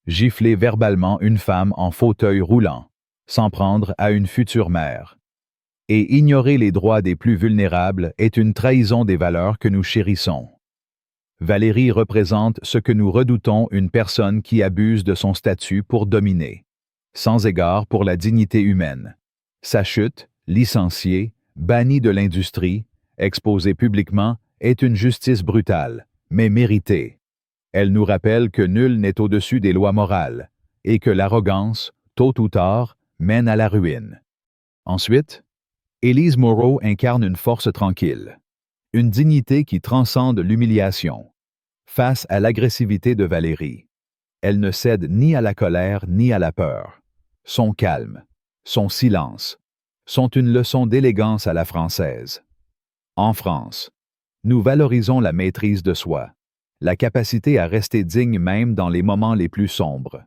Gifler verbalement une femme en fauteuil roulant, s'en prendre à une future mère, et ignorer les droits des plus vulnérables est une trahison des valeurs que nous chérissons. Valérie représente ce que nous redoutons, une personne qui abuse de son statut pour dominer, sans égard pour la dignité humaine. Sa chute, licenciée, bannie de l'industrie, exposée publiquement, est une justice brutale, mais méritée. Elle nous rappelle que nul n'est au-dessus des lois morales, et que l'arrogance, tôt ou tard, mène à la ruine. Ensuite, Élise Moreau incarne une force tranquille, une dignité qui transcende l'humiliation. Face à l'agressivité de Valérie, elle ne cède ni à la colère ni à la peur. Son calme, son silence, sont une leçon d'élégance à la française. En France, nous valorisons la maîtrise de soi, la capacité à rester digne même dans les moments les plus sombres.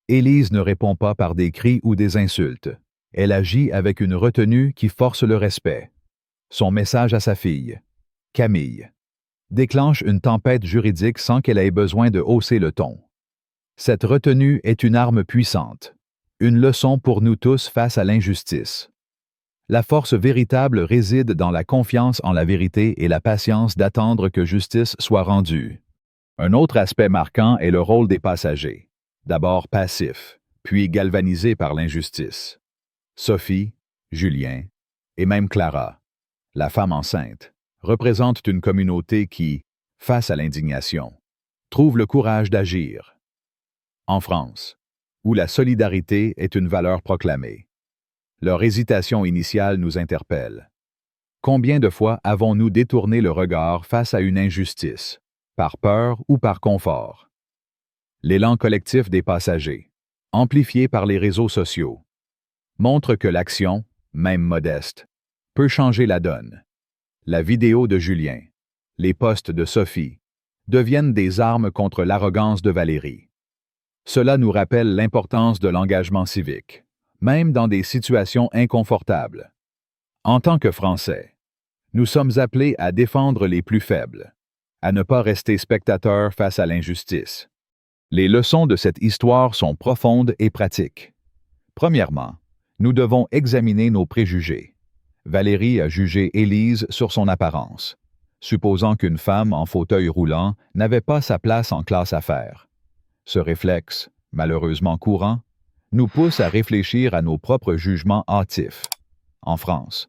Élise ne répond pas par des cris ou des insultes. Elle agit avec une retenue qui force le respect. Son message à sa fille, Camille, déclenche une tempête juridique sans qu'elle ait besoin de hausser le ton. Cette retenue est une arme puissante, une leçon pour nous tous face à l'injustice. La force véritable réside dans la confiance en la vérité et la patience d'attendre que justice soit rendue. Un autre aspect marquant est le rôle des passagers, d'abord passifs, puis galvanisés par l'injustice. Sophie, Julien et même Clara, la femme enceinte, représentent une communauté qui, face à l'indignation, trouve le courage d'agir. En France, où la solidarité est une valeur proclamée, leur hésitation initiale nous interpelle. Combien de fois avons-nous détourné le regard face à une injustice, par peur ou par confort? L'élan collectif des passagers, amplifié par les réseaux sociaux, montre que l'action, même modeste, peut changer la donne. La vidéo de Julien, les posts de Sophie, deviennent des armes contre l'arrogance de Valérie. Cela nous rappelle l'importance de l'engagement civique, même dans des situations inconfortables. En tant que Français, nous sommes appelés à défendre les plus faibles, à ne pas rester spectateurs face à l'injustice. Les leçons de cette histoire sont profondes et pratiques. Premièrement, nous devons examiner nos préjugés. Valérie a jugé Élise sur son apparence, supposant qu'une femme en fauteuil roulant n'avait pas sa place en classe affaires. Ce réflexe, malheureusement courant, nous pousse à réfléchir à nos propres jugements hâtifs. En France,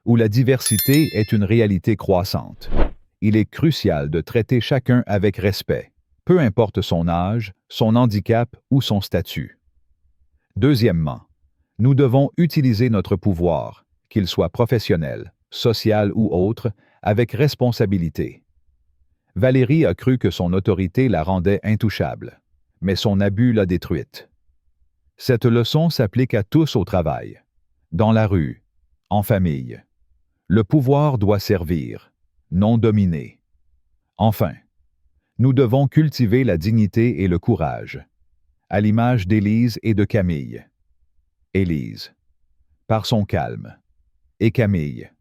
où la diversité est une réalité croissante, il est crucial de traiter chacun avec respect, peu importe son âge, son handicap ou son statut. Deuxièmement, nous devons utiliser notre pouvoir, qu'il soit professionnel, social ou autre, avec responsabilité. Valérie a cru que son autorité la rendait intouchable, mais son abus l'a détruite. Cette leçon s'applique à tous au travail, dans la rue, en famille. Le pouvoir doit servir, non dominer. Enfin, nous devons cultiver la dignité et le courage, à l'image d'Élise et de Camille. Élise, par son calme, et Camille,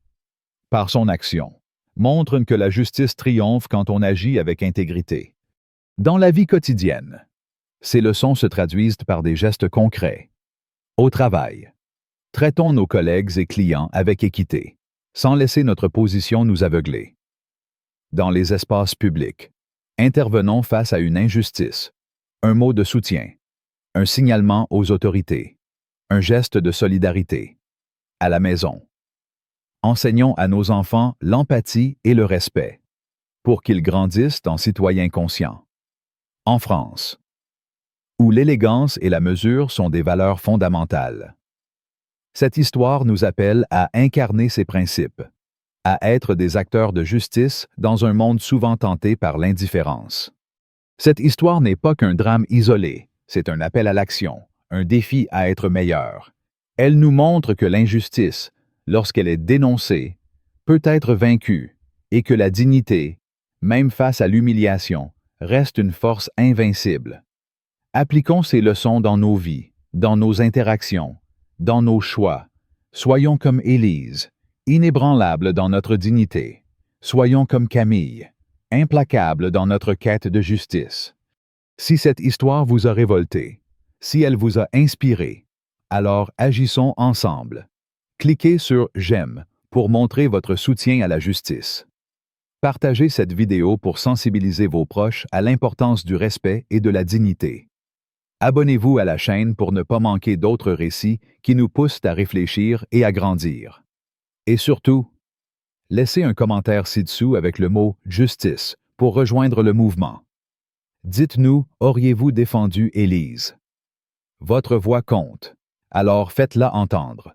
par son action, montre que la justice triomphe quand on agit avec intégrité. Dans la vie quotidienne, ces leçons se traduisent par des gestes concrets. Au travail, traitons nos collègues et clients avec équité, sans laisser notre position nous aveugler. Dans les espaces publics, intervenons face à une injustice, un mot de soutien, un signalement aux autorités, un geste de solidarité. À la maison, enseignons à nos enfants l'empathie et le respect, pour qu'ils grandissent en citoyens conscients. En France, où l'élégance et la mesure sont des valeurs fondamentales. Cette histoire nous appelle à incarner ces principes, à être des acteurs de justice dans un monde souvent tenté par l'indifférence. Cette histoire n'est pas qu'un drame isolé, c'est un appel à l'action, un défi à être meilleur. Elle nous montre que l'injustice, lorsqu'elle est dénoncée, peut être vaincue et que la dignité, même face à l'humiliation, reste une force invincible. Appliquons ces leçons dans nos vies, dans nos interactions, dans nos choix. Soyons comme Élise, inébranlables dans notre dignité. Soyons comme Camille, implacables dans notre quête de justice. Si cette histoire vous a révolté, si elle vous a inspiré, alors agissons ensemble. Cliquez sur « J'aime » pour montrer votre soutien à la justice. Partagez cette vidéo pour sensibiliser vos proches à l'importance du respect et de la dignité. Abonnez-vous à la chaîne pour ne pas manquer d'autres récits qui nous poussent à réfléchir et à grandir. Et surtout, laissez un commentaire ci-dessous avec le mot « justice » pour rejoindre le mouvement. Dites-nous, auriez-vous défendu Élise? Votre voix compte, alors faites-la entendre.